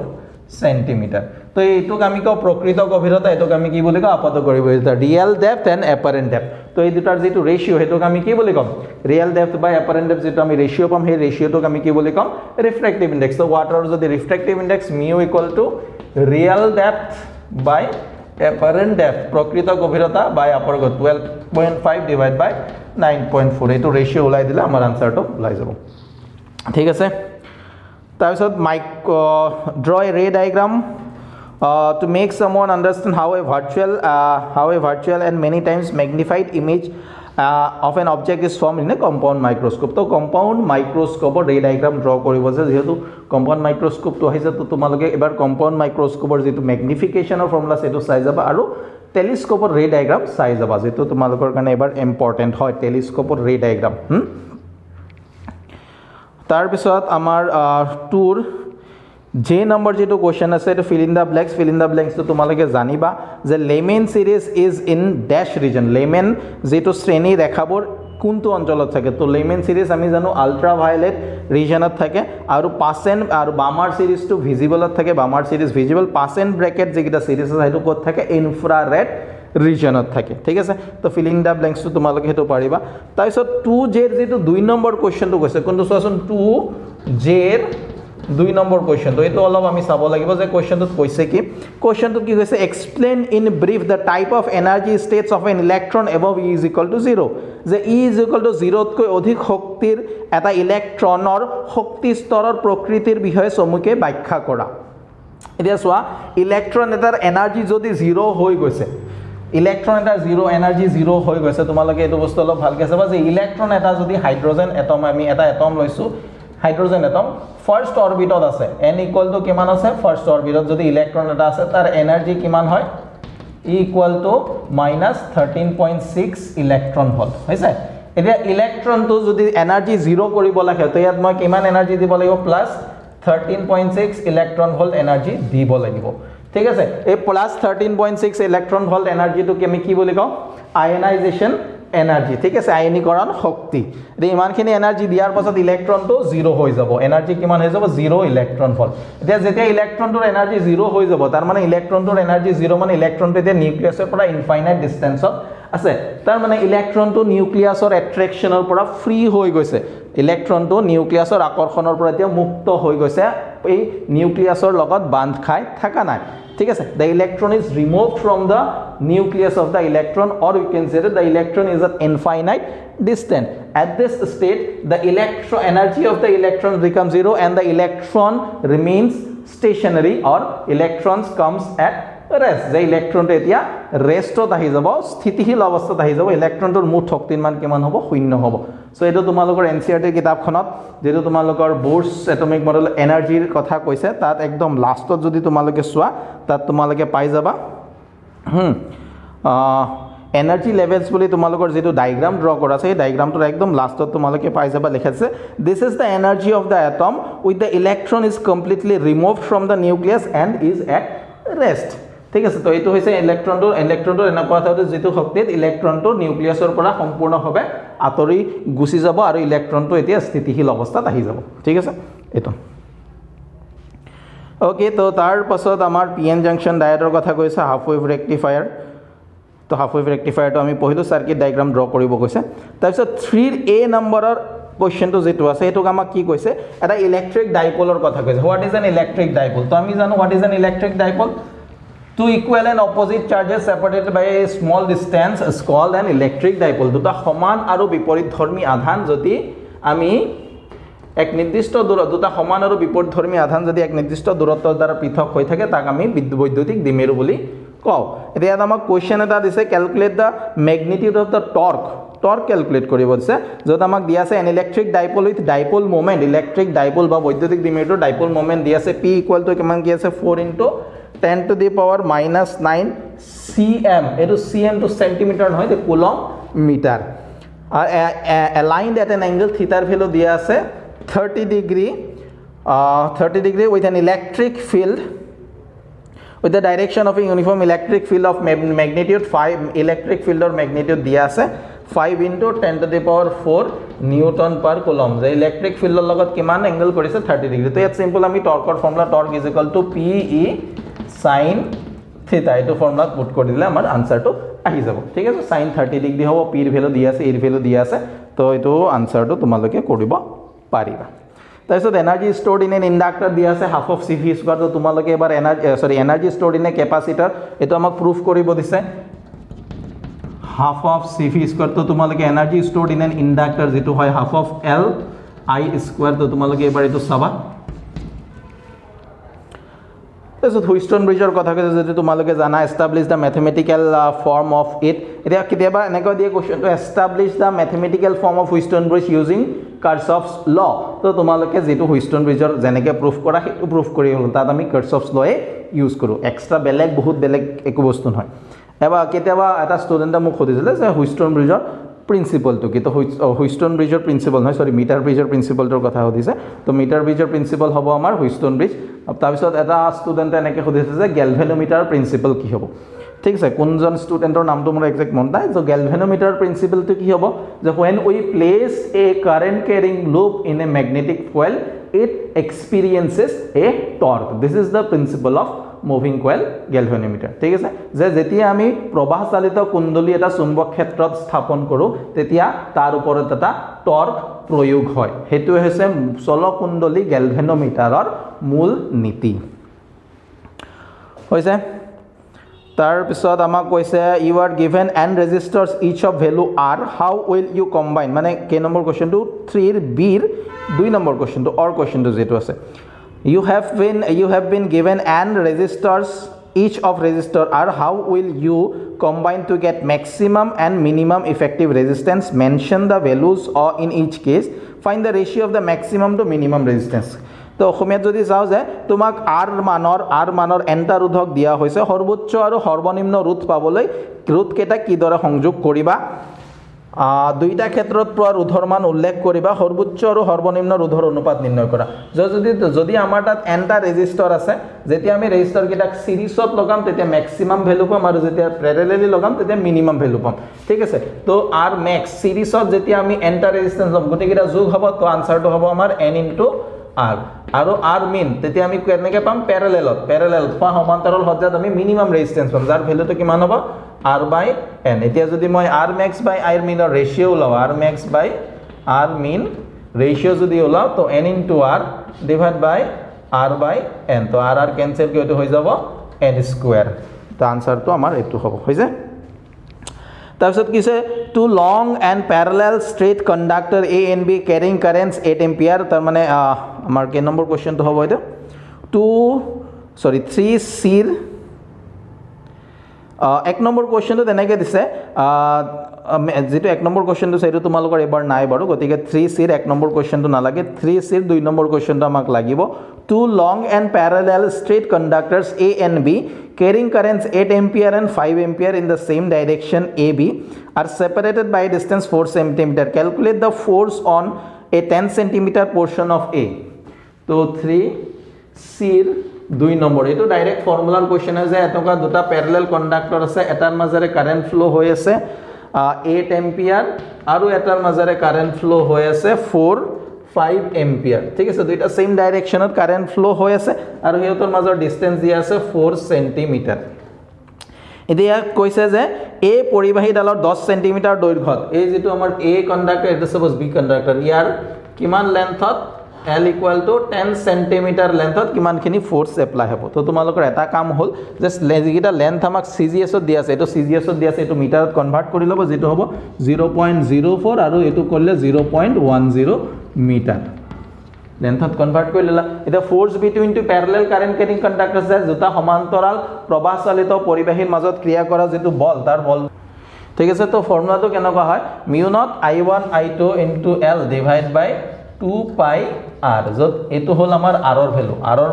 সেন্টিমিটাৰ তো এইটোক আমি কও প্ৰকৃত গভীৰতা এটোক আমি কি বুলি কও আপত গভীৰতা ৰিয়েল ডেপথ এণ্ড এপাৰেন্ট ডেপথ তো এই দুটাৰ যেটো ৰেশিও হেতুক আমি কি বুলি কম ৰিয়েল ডেপথ বাই এপাৰেন্ট ডেপথ যেটো আমি ৰেশিও পাম সেই ৰেশিওটোক আমি কি বুলি কম ৰিফ্ৰেক্টিভ ইনডেক্স তো ওয়াটাৰৰ যদি ৰিফ্ৰেক্টিভ ইনডেক্স μ = ৰিয়েল ডেপথ বাই এপাৰেন্ট ডেপথ প্ৰকৃত গভীৰতা বাই আপৰ 12.5 ডিভাইড বাই 9.4 এইটো ৰেশিও ওলাই দিলে আমাৰ আনসাৰটো ওলাই যাব ঠিক আছে তাৰ পিছত draw a ray diagram to make someone understand how a virtual and many times magnified image of an object is formed in a compound microscope তো compound microscope ray diagram draw কৰিব যে যেহেতু compound microscope তো আহিছে তো তোমালোকে এবাৰ compound microscope যেটো magnification ফৰ্মুলা সেটো চাই যাবা আৰু টেলিস্কোপৰ ৰে ডায়াগ্ৰাম চাই যাবা যেটো তোমালোকৰ কাৰণে এবাৰ ইম্পৰ্টেন্ট হয় টেলিস্কোপৰ ৰে ডায়াগ্ৰাম তাৰ পিছত আমাৰ টুৰ যে নম্বৰ যেটো কোৱেশ্চন আছে এটো ফিল ইন দা ব্ল্যাঙ্কস তো তোমালোকে জানিবা যে Lyman series is in dash region Lyman যেটো শ্ৰেণী ৰেখাবোৰ কোনটো অঞ্চলত থাকে তো লেমেন সিৰিজ আমি জানো আল্ট্ৰা ভায়োলেট ৰিজনত থাকে আৰু পাসেন আৰু বামাৰ সিৰিজটো ভিজিবলত থাকে বামাৰ সিরিজ ভিজিবল পাসেন ব্র্যাকেট যেটা সিরিজ আছে হেতু ক'ত থাকে ইনফ্রারেড রিজনত থাকে ঠিক আছে তো ফিল ইন দা ব্ল্যাঙ্কস তো তোমালোকে হেতু পাৰিবা তাৰপিছত 2J ৰ যেটো 2 নম্বৰ কোৱেশ্চনটো কৈছে কোনটো চোৱাচোন 2J ৰ 2 নম্বৰ কোৱেশ্চন তো এটো অলপ আমি চাব লাগিব যে কোৱেশ্চনটো কৈছে কি কোৱেশ্চনটো কি কৈছে explain in brief the type of energy states of N electron above E = 0 যে E = 0 তকৈ অধিক শক্তিৰ এটা ইলেক্ট্ৰনৰ শক্তি স্তৰৰ প্ৰকৃতিৰ বিষয়ে চমুকে ব্যাখ্যা কৰা এতিয়া চোৱা ইলেক্ট্ৰন এটাৰ এনাৰ্জি যদি 0 হৈ গৈছে ইলেক্ট্ৰন এটা 0 এনাৰ্জি 0 হৈ গৈছে তোমালোকে এটো বস্তু অলপ ভালকে চাবা যে ইলেক্ট্ৰন এটা যদি হাইড্ৰোজেন এটম আমি এটা এটম লৈছো হাইড্ৰোজেন এটম ফার্স্ট অরবিটত আছে n = কিমান আছে ফার্স্ট অরবিটত যদি ইলেক্ট্রন এটা আছে তার এনার্জি কিমান হয় E = -13.6 ইলেক্ট্রন ভোল্ট হৈছে এতিয়া ইলেক্ট্রনটো যদি এনার্জি 0 কৰিব লাগে তো ইয়াত মই কিমান এনার্জি দিব লাগিব প্লাস 13.6 ইলেক্ট্রন ভোল্ট এনার্জি দিব লাগিব ঠিক আছে এই প্লাস 13.6 ইলেক্ট্রন ভোল্ট এনার্জিটো কি আমি কি বুলি কওঁ আয়নাইজেশন এনার্জি ঠিক আছে আয়নীকরণ শক্তি এই ইমানখিনি এনার্জি দিয়াৰ পাছত ইলেক্ট্ৰনটো 0 হৈ যাব এনাৰ্জি কিমান হৈ যাব 0 ইলেক্ট্ৰন ভোল্ট এতিয়া যেতিয়া ইলেক্ট্ৰনটোৰ এনাৰ্জি 0 হৈ যাব তাৰ মানে ইলেক্ট্ৰনটোৰ এনাৰ্জি 0 মানে ইলেক্ট্ৰনটো এতিয়া নিউক্লিয়াছৰ পৰা ইনফাইনাইট ডিসটেন্সত আছে তাৰ মানে ইলেক্ট্ৰনটো নিউক্লিয়াছৰ এট্ৰেকশনৰ পৰা ফ্ৰী হৈ গৈছে ইলেক্ট্ৰনটো নিউক্লিয়াছৰ আকৰ্ষণৰ পৰা এতিয়া মুক্ত হৈ গৈছে এই নিউক্লিয়াছৰ লগত বান্ধ খাই থাকা নাই ঠিক আছে the electron is removed from the nucleus of the electron or we can say that the electron is at infinite distance at this state the electron energy of the electron becomes 0 and the electron remains stationary or electrons comes at rest the electron এতিয়া ৰেষ্টত আহি যাব স্থিতিশীল অৱস্থাত আহি যাব ইলেক্ট্ৰনটোৰ মুঠ শক্তিৰ মান কিমান হ'ব শূন্য হ'ব সো এটো তোমালোকৰ এনসিআৰটি কিতাপখনত যেটো তোমালোকৰ বোৰ্স এটমিক মডেল এনাৰ্জিৰ কথা কৈছে তাত একদম লাষ্টত যদি তোমালোকে চোৱা তাত তোমালোকে পাই যাবা এনাৰ্জি লেভেলস বুলি তোমালোকৰ যেটো ডায়াগ্ৰাম ড্ৰ কৰা আছে এই ডায়াগ্ৰামটোৰ একদম লাষ্টত তোমালোকে পাই যাবা লেখা আছে this is the energy of the atom with the electron is completely removed from the nucleus and is at rest ঠিক আছে তো এইটো হৈছে ইলেক্ট্ৰনটোৰ এনেকুৱা এটা যেটো শক্তিত ইলেক্ট্ৰনটো নিউক্লিয়াছৰ পৰা সম্পূৰ্ণভাৱে আতৰি গুচি যাব আৰু ইলেক্ট্ৰনটো এতিয়া স্থিতিশীল অৱস্থাত আহি যাব ঠিক আছে এটো ওকে তো তাৰ পাছত আমাৰ পিএন জংশন ডায়োডৰ কথা কৈছে হাফ ওয়েভ ৰেক্টিফায়াৰ তো হাফ ওয়েভ ৰেক্টিফায়াৰটো আমি পঢ়িলো সাৰ্কিট ডায়াগ্ৰাম ড্ৰ কৰিব কৈছে তাৰপিছত 3A নম্বৰৰ কোৱেশ্চনটো যেটো আছে এটোক আমাক কি কৈছে এটা ইলেক্ট্ৰিক ডাইপোলৰ কথা কৈছে what is an electric dipole তো আমি জানো what is an electric dipole Two equal and opposite charges separated by a small distance is called an electric dipole. দুটা সমান আৰু বিপৰীতধৰ্মী আধান যদি আমি এক নিৰ্দিষ্ট দূৰত্ব দুটা সমান আৰু বিপৰীতধৰ্মী আধান যদি এক নিৰ্দিষ্ট দূৰত্বৰ দ্বাৰা পৃথক হৈ থাকে তাক আমি বৈদ্যুতিক দ্বিমেৰু বুলি কওঁ এতিয়া আমাক কোৱেশ্চন এটা দিছে calculate the magnitude of the torque calculate কৰিব দিছে যত আমাক দিয়া আছে an electric dipole with dipole moment electric dipole বা বৈদ্যুতিক দ্বিমেৰুৰ ডাইপোল মোমেন্ট দিয়া আছে p = কিমান কি আছে 4 × 10 to the power -9 cm এটো cm to centimeter নহয় তে coulomb metre are aligned at an angle theta value দিয়া আছে 30 degree with an electric field with the direction of a uniform electric field of magnitude 5 electric field or magnitude দিয়া আছে 5 × 10 to the power 4 Newton per coulomb যে electric ফিল্ডৰ লগত কিমান angle কৰিছে 30 degree তো ইয়াত সিম্পল আমি টৰ্কৰ formula torque = PE sin theta এটো ফৰ্মুলা পুট কৰি দিলে আমাৰ আনসাৰটো আহি যাব ঠিক আছে sin 30 ডিগ্ৰী হ'ব p ৰ ভ্যালু দিয়া আছে e ৰ ভ্যালু দিয়া আছে তো এটো আনসাৰটো তোমালোকে কৰিব পাৰিবা তাৰপিছত এনাৰ্জি স্টোৰড ইন এন ইন্ডাক্টৰ দিয়া আছে হাফ অফ CV স্কয়াৰ তো তোমালোকে এবাৰ এনাৰ্জি স্টোৰড ইন এ কেপাসিটৰ এটো আমাক প্ৰুফ কৰিব দিছে হাফ অফ CV স্কয়াৰ তো তোমালোকে এনাৰ্জি স্টোৰড ইন এন ইন্ডাক্টৰ যেটো হয় হাফ অফ LI স্কয়াৰ তো তোমালোকে এবাৰ এটো চাবা So Wheatstone bridgeৰ কথা কৈছে যেটো তোমালোকে জানা establish the mathematical form of it এতিয়া কিবা এনেকৈ দিয়ে question to establish the mathematical form of Wheatstone bridge using Kirchhoff's law তো তোমালোকে যেটো Wheatstone bridgeৰ যেনেকৈ প্ৰুফ কৰা হেতু প্ৰুফ কৰি হল তাত আমি Kirchhoff's law ইউজ কৰো এক্সট্ৰা বেলেগ বহুত বেলেগ একো বস্তু নহয় এবাৰ কেতিয়াবা এটা ষ্টুডেণ্টে মোক সুধিছিলে যে হুইষ্টন ব্ৰিজৰ প্ৰিন্সিপলটো কি তো হুইষ্টন ব্ৰিজৰ প্ৰিন্সিপল নহয় সৰি মিটাৰ ব্ৰিজৰ প্ৰিন্সিপলটোৰ কথা সুধিছে তো মিটাৰ ব্ৰিজৰ প্ৰিন্সিপল হ'ব আমাৰ হুইষ্টন ব্ৰিজ তাৰপিছত এটা ষ্টুডেণ্টে এনেকৈ সুধিছে যে গেলভেনোমিটাৰ প্ৰিন্সিপল কি হ'ব ঠিক আছে কোনজন ষ্টুডেণ্টৰ নামটো মোৰ একজেক্ট মনত নাই তো গেলভেনোমিটাৰ প্ৰিন্সিপলটো কি হ'ব যে when we place a current carrying loop in a magnetic coil it experiences a torque this is the principle of moving coil galvanometer ঠিক আছে যে যেতিয়া আমি প্ৰবাহ চালিত কুণ্ডলী এটা চুম্বক ক্ষেত্ৰত স্থাপন কৰোঁ তেতিয়া তাৰ ওপৰত এটা টৰ্ক প্ৰয়োগ হয় হেতু হৈছে চল কুণ্ডলী গেলভেনোমিটাৰৰ মূল নীতি হৈছে তাৰ পিছত আমাক কৈছে you are given n resistors each of value r how will you combine মানে কে নম্বৰ কোৱেশ্চনটো 3 ৰ বি ৰ 2 নম্বৰ কোৱেশ্চনটো অৰ কোৱেশ্চনটো যেটো আছে You have been given n resistors each of resistor R how will you combine to get maximum and minimum effective resistance mention the values or in each case find the ratio of the maximum to minimum resistance তো অসমীয়াত যদি যাও যে তোমাক R মানৰ এনটা ৰোধক দিয়া হৈছে সৰ্বোচ্চ আৰু সৰ্বনিম্ন ৰোধ পাবলৈ ৰোধ কেটা কি দৰে সংযোগ কৰিবা দুইটা ক্ষেত্ৰত পোৱা ৰোধৰ মান উল্লেখ কৰিবা সৰ্বোচ্চ আৰু সৰ্বনিম্ন ৰোধৰ অনুপাত নিৰ্ণয় কৰা যদি আমাৰ তাত এনটা ৰেজিষ্টৰ আছে যেতিয়া আমি ৰেজিষ্টৰ কেইটা সিৰিজত লগাম তেতিয়া ম্যাক্সিমাম ভ্যালু পাম আৰু যেতিয়া প্যাৰালেলি লগাম তেতিয়া মিনিমাম ভ্যালু পাম ঠিক আছে তো আৰ ম্যাক্স সিৰিজত যেতিয়া আমি এনটা ৰেজিস্ট্যান্স লম গটেকেইটা যোগ হ'ব তো আনসাৰটো হ'ব আমাৰ n * r আৰু r min তেতিয়া আমি কেনেকৈ পাম প্যাৰালেলত বা সমান্তৰাল সজ্জাত আমি মিনিমাম ৰেজিস্ট্যান্স পাম যাৰ ভ্যালুটো কিমান হ'ব r by n এতিয়া যদি মই r max by r min ৰ ৰেশিও লও r max by r min ৰেশিও যদি ওলাও তো n * r divide by r by n তো r ক্যান্সেল কৰি হৈ যাব n স্কয়াৰ তো আনসাৰটো আমাৰ এটো হ'ব হৈছে তাৰপিছত কিছে two long and parallel straight conductor a and b carrying currents 8 ampere তাৰ মানে আমাৰ কে নম্বৰ কোৱেশ্চনটো হ'ব এটা 3C ৰ এক নম্বৰ কোৱেশ্চনটো তেনেকৈ দিছে যেটো এক নম্বৰ কোৱেশ্চনটো সেইটো তোমালোকৰ এবাৰ নাই বাৰু গতিকে 3C ৰ এক নম্বৰ কোৱেশ্চনটো নালাগে 3C ৰ 2 নম্বৰ কোৱেশ্চনটো আমাক লাগিব two long and parallel straight conductors A and B carrying currents 8 ampere and 5 ampere in the same direction AB are separated by a distance 4 cm calculate the force on a 10 cm portion of A so 3C ৰ 2 number এটো direct ফৰ্মুলাৰ question আছে এটকা দুটা প্যাৰালেল conductor আছে এটাৰ মাজেৰে current flow হৈ আছে 8 এম্পিয়াৰ আৰু এটাৰ মাজেৰে কাৰেন্ট ফ্লো হৈ আছে 5 এম্পিয়াৰ ঠিক আছে দুইটা সেম ডাইৰেকশনত কাৰেন্ট ফ্লো হৈ আছে আৰু হেতৰ মাজৰ ডিসটেন্স দিয়া আছে 4 সেন্টিমিটাৰ এতিয়া কৈছে যে এ পৰিবাহী ডালৰ 10 সেন্টিমিটাৰ দৈৰ্ঘ্যত এই যেটো আমাৰ এ কণ্ডাক্টৰ এটা সাপোজ বি কণ্ডাক্টৰ ইয়াৰ কিমান লেন্থত L equal to 10 centimeter length কিমানখিনি ফোৰ্স এপ্লাই হ'ব তো তোমালোকৰ এটা কাম হল জাস্ট লেজিটা লেন্থ আমাক CGS ত দিয়া আছে এটো CGS ত দিয়া আছে এটো মিটাৰত কনভাৰ্ট কৰি লব যেটো হ'ব 0.04 আৰু এটো কৰিলে 0.10 মিটাৰ লেন্থত কনভাৰ্ট কৰি ললা এটা ফোৰ্স বিটুইন টু প্যাৰালেল কাৰেন্ট ক্যাৰিং কন্ডাক্টৰস আছে যেটা সমান্তৰাল প্ৰবাহ চালিত পৰিবাহীৰ মাজত ক্ৰিয়া কৰা যেটো বল তাৰ বল ঠিক আছে তো ফৰ্মুলাটো কেনেকুৱা হয় mu naught I1 I2 into L divided by 2 pi r যত এটো হল আমাৰ r ৰ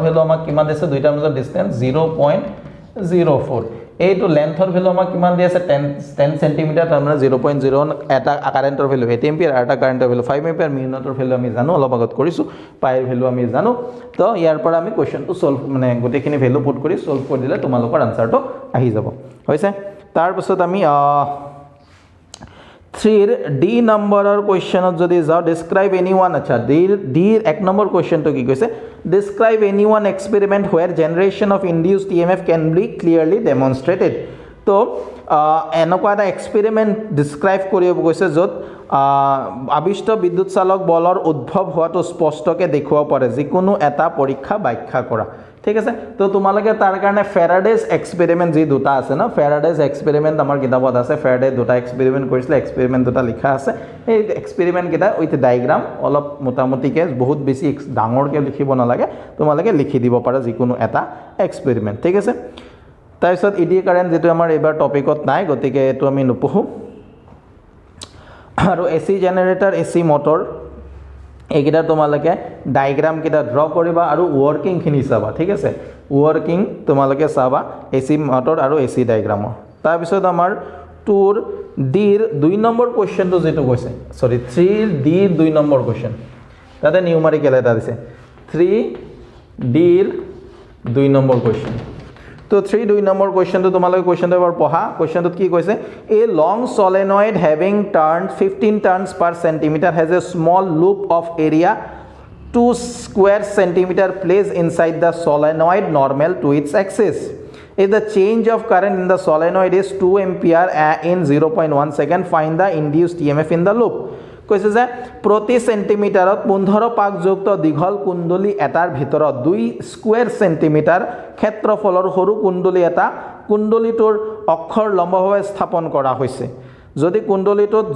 ভ্যালু আমাক কিমান দিছে দুইটাৰ মাজৰ ডিসটেন্স 0.04 এইটো লেন্থৰ ভ্যালু আমাক কিমান দি আছে 10 সেন্টিমিটাৰ তাৰ মানে 0.01 এটা কাৰেন্টৰ ভ্যালু 8 এম্পিয়াৰ এটা কাৰেন্টৰ value 5 ampere mu Notre value আমি জানো অলপ আগত কৰিছো পাই ৰ ভ্যালু আমি জানো তো ইয়াৰ পৰা আমি কোৱেশ্চনটো সলভ মানে গোটেখিনি ভ্যালু পুট কৰি সলভ কৰি দিলে তোমালোকৰ আনসাৰটো আহি যাব হৈছে তাৰ পিছত আমি 3 D নম্বৰৰ কোৱেশ্চনত যদি যাও describe anyone আচ্ছা D এক নম্বৰ কোৱেশ্চনটো কি কৈছে describe anyone experiment where generation of induced EMF can be clearly demonstrated তো এনেকুৱা এটা এক্সপেৰিমেন্ট ডেসক্ৰাইব কৰিব কৈছে যত আবিষ্ট বিদ্যুৎ চালক বলৰ উদ্ভৱ হোৱাটো স্পষ্টকৈ দেখুৱাব পাৰে যিকোনো এটা পৰীক্ষা ব্যাখ্যা কৰা ঠিক আছে তো তোমালোকে তাৰ কাৰণে ফেৰাডেজ এক্সপেৰিমেন্ট যি দুটা আছে না ফেৰাডেজ এক্সপেৰিমেন্ট আমাৰ কিতাপত আছে ফেৰাডে দুটা এক্সপেৰিমেন্ট কৰিছিল এক্সপেৰিমেন্ট দুটা লিখা আছে এই এক্সপেৰিমেন্ট কেটা উইথ ডায়াগ্ৰাম অলপ মোটামুটিকে বহুত বেছি ডাঙৰকে লিখিব নালাগে তোমালোকে লিখি দিব পাৰা যিকোনো এটা এক্সপেৰিমেন্ট ঠিক আছে তাৰপিছত ইডি কাৰেন্ট যেটো আমাৰ এবাৰ টপিকত নাই গতিকে এটো আমি নপঢ়ো আৰু এসি জেনাৰেটৰ এসি মটৰ এইকেইটা তোমালোকে ডায়াগ্ৰাম কেইটা ড্ৰ কৰিবা আৰু ওয়াৰ্কিং খিনি চাবা ঠিক আছে ওয়াৰ্কিং তোমালোকে চাবা এসি মটৰ আৰু এসি ডায়াগ্ৰামৰ তাৰপিছত আমাৰ 2 ডিৰ 2 নম্বৰ কোৱেশ্চনটো যেটো কৈছে সৰি 3 ডিৰ 2 নম্বৰ কোৱেশ্চন তাতে নিউমাৰিকেল এটা দিছে 3 ডিৰ 2 নম্বৰ কোৱেশ্চন তো 3 2 নম্বৰ কোৱেশ্চনটো তোমালোকে কোৱেশ্চনটো এবাৰ পঢ়া কোৱেশ্চনটোত কি কৈছে a long solenoid having turned 15 turns per centimeter has a small loop of area 2 square centimeter placed inside the solenoid normal to its axis. If the change of current in the solenoid is 2 ampere in 0.1 second, find the induced EMF in the loop. কৈছে যে প্ৰতি সেন্টিমিটাৰত 15 পাকযুক্ত দীঘল কুণ্ডলী এটাৰ ভিতৰত 2 square centimetre ক্ষেত্ৰফলৰ সৰু কুণ্ডলী এটা কুণ্ডলীটোৰ অক্ষৰ লম্বভাৱে স্থাপন কৰা হৈছে যদি কুণ্ডলীটোত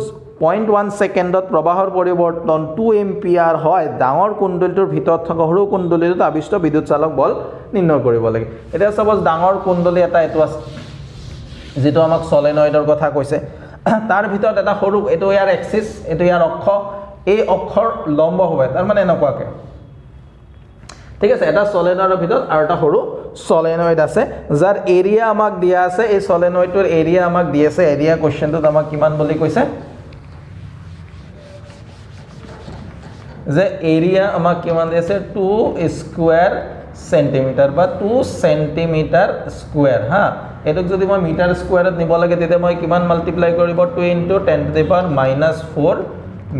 0.1 সেকেন্ডত প্ৰবাহৰ পৰিৱৰ্তন 2 এম্পিয়াৰ হয় ডাঙৰ কুণ্ডলীটোৰ ভিতৰত থকা সৰু কুণ্ডলীটোত আবিষ্ট বিদ্যুৎ চালক বল নিৰ্ণয় কৰিব লাগে এটা সাপোজ ডাঙৰ কুণ্ডলী এটা এটো আছে যেটো আমাক সলেনয়েডৰ কথা কৈছে তাৰ ভিতৰত এটা সৰু এটো ইয়াৰ এক্সিস এটো ইয়াৰ অক্ষ এই অক্ষৰ লম্ব হবে তাৰ মানে এনেকুৱাকে ঠিক আছে এটা সলেনয়েডৰ ভিতৰত আৰু এটা সৰু সলেনয়েড আছে যাৰ এৰিয়া আমাক দিয়া আছে এই সলেনয়েডৰ এৰিয়া আমাক দি আছে এৰিয়া কোৱেশ্চনটোত আমাক কিমান বুলি কৈছে যে এৰিয়া আমাক কিমান দিছে 2 স্কয়াৰ সেন্টিমিটাৰ বা 2 সেন্টিমিটাৰ স্কয়াৰ হা এটোক যদি মই মিটাৰ স্কয়াৰত নিব লাগে তেতিয়া মই কিমান মাল্টিপ্লাই কৰিব 2 * 10 to the power -4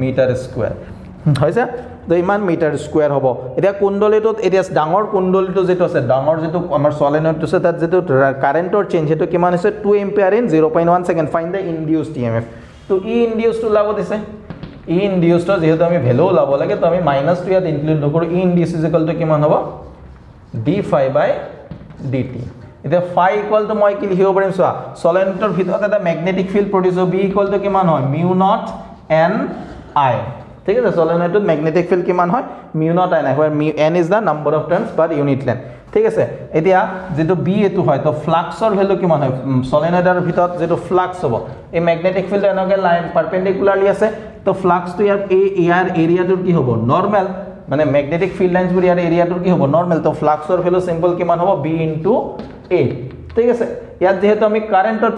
metre square হৈছে তো ইমান মিটাৰ স্কয়াৰ হ'ব এতিয়া কুণ্ডলীটোত এতিয়া ডাঙৰ কুণ্ডলীটো যেটো আছে ডাঙৰ যেটো আমাৰ সলেনয়েডটো আছে তাত যেটো কাৰেন্টৰ চেঞ্জ হেতু কিমান আছে 2 ampere in 0.1 second find the induced EMF তো ই ইনডিউসড টো লাভ দিছে ই ইনডিউসড যেহেতু আমি ভ্যালু লাভ লাগে তো আমি মাইনাস টু ইয়াত ইনক্লুড নকৰো ই ইনডিউস = কিমান হ'ব d∅/dt এতিয়া phi = মই কি লিখিব পাৰিম চোৱা সলেনয়েডৰ ভিতৰত এটা ম্যাগনেটিক ফিল্ড প্ৰডিউস হ'ব b = কিমান হয় mu naught n I ঠিক আছে সলেনয়েডত ম্যাগনেটিক ফিল্ড কিমান হয় mu naught n I where n is the number of turns per unit length ঠিক আছে এতিয়া যেটো b এটো হয় তো ফ্লাক্সৰ ভ্যালু কিমান হয় সলেনয়েডৰ ভিতৰত যেটো ফ্লাক্স হ'ব এই ম্যাগনেটিক ফিল্ড এনেকৈ লাইন পাৰপেন্ডিকুলাৰলি আছে তো ফ্লাক্স তো ইয়াৰ এৰিয়াটোৰ কি হ'ব নৰমাল মানে ম্যাগনেটিক ফিল্ড লাইনস বুৰ ইয়াৰ এৰিয়াটোৰ কি হ'ব নৰমাল তো ফ্লাক্সৰ ভ্যালু সিম্পল কিমান হ'ব b * a ঠিক আছে ইয়াত যেহেতু আমি কাৰেন্টৰ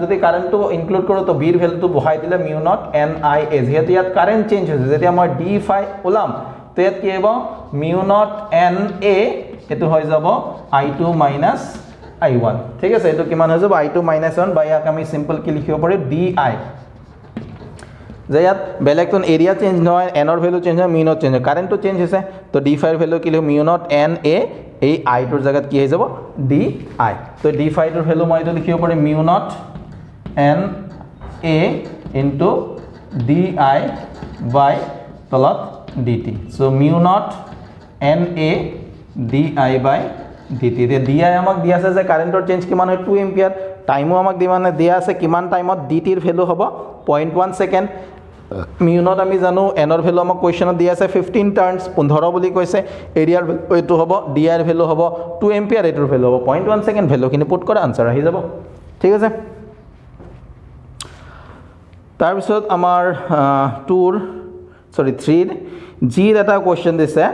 যদি কাৰেন্টটো ইনক্লুড কৰো তো b ৰ ভ্যালুটো বহাই দিলে mu naught n I a যেহেতু ইয়াত কারেন্ট চেঞ্জ হৈছে যেতিয়া মই d phi ওলাম তো ইয়াত কি হ'ব mu naught n a এটো হৈ যাব I2 - I1 ঠিক আছে এটো কিমান হৈ যাব I2 - 1 বা ইয়াক আমি সিম্পল কি লিখিব পাৰি di যে ইয়াত বেলেগটোন এৰিয়া চেঞ্জ নহয় n ৰ ভ্যালু চেঞ্জ হয় mu naught চেঞ্জ হয় কাৰেন্টটো চেঞ্জ হৈছে তো d phi ৰ ভ্যালু কি লিখো mu naught n a এই I টোৰ জায়গাত কি হৈ যাব di তো d phi টোৰ ভ্যালু মই এটো লিখিব পাৰি mu naught n a into di by তলত dt so mu naught n a di by dt তে di আমাক দিয়া আছে যে কাৰেন্টৰ চেঞ্জ কিমান হয় 2 এম্পিয়াৰ টাইমও আমাক দিয়া আছে কিমান টাইমত dt ৰ ভ্যালু হ'ব 0.1 সেকেন্ড mu naught আমি জানো n ৰ ভ্যালু আমাক কোৱেশ্চনত দিয়া আছে 15 টাৰ্নস 15 বুলি কৈছে এৰিয়াৰ এটো হ'ব di ৰ ভ্যালু হ'ব 2 এম্পিয়াৰ এটোৰ ভ্যালু হ'ব 0.1 সেকেন্ড ভ্যালু খিনি পুট কৰা আনসাৰ আহি যাব ঠিক আছে তাৰ পিছত আমাৰ 3 G এটা কোৱেশ্চন দিছে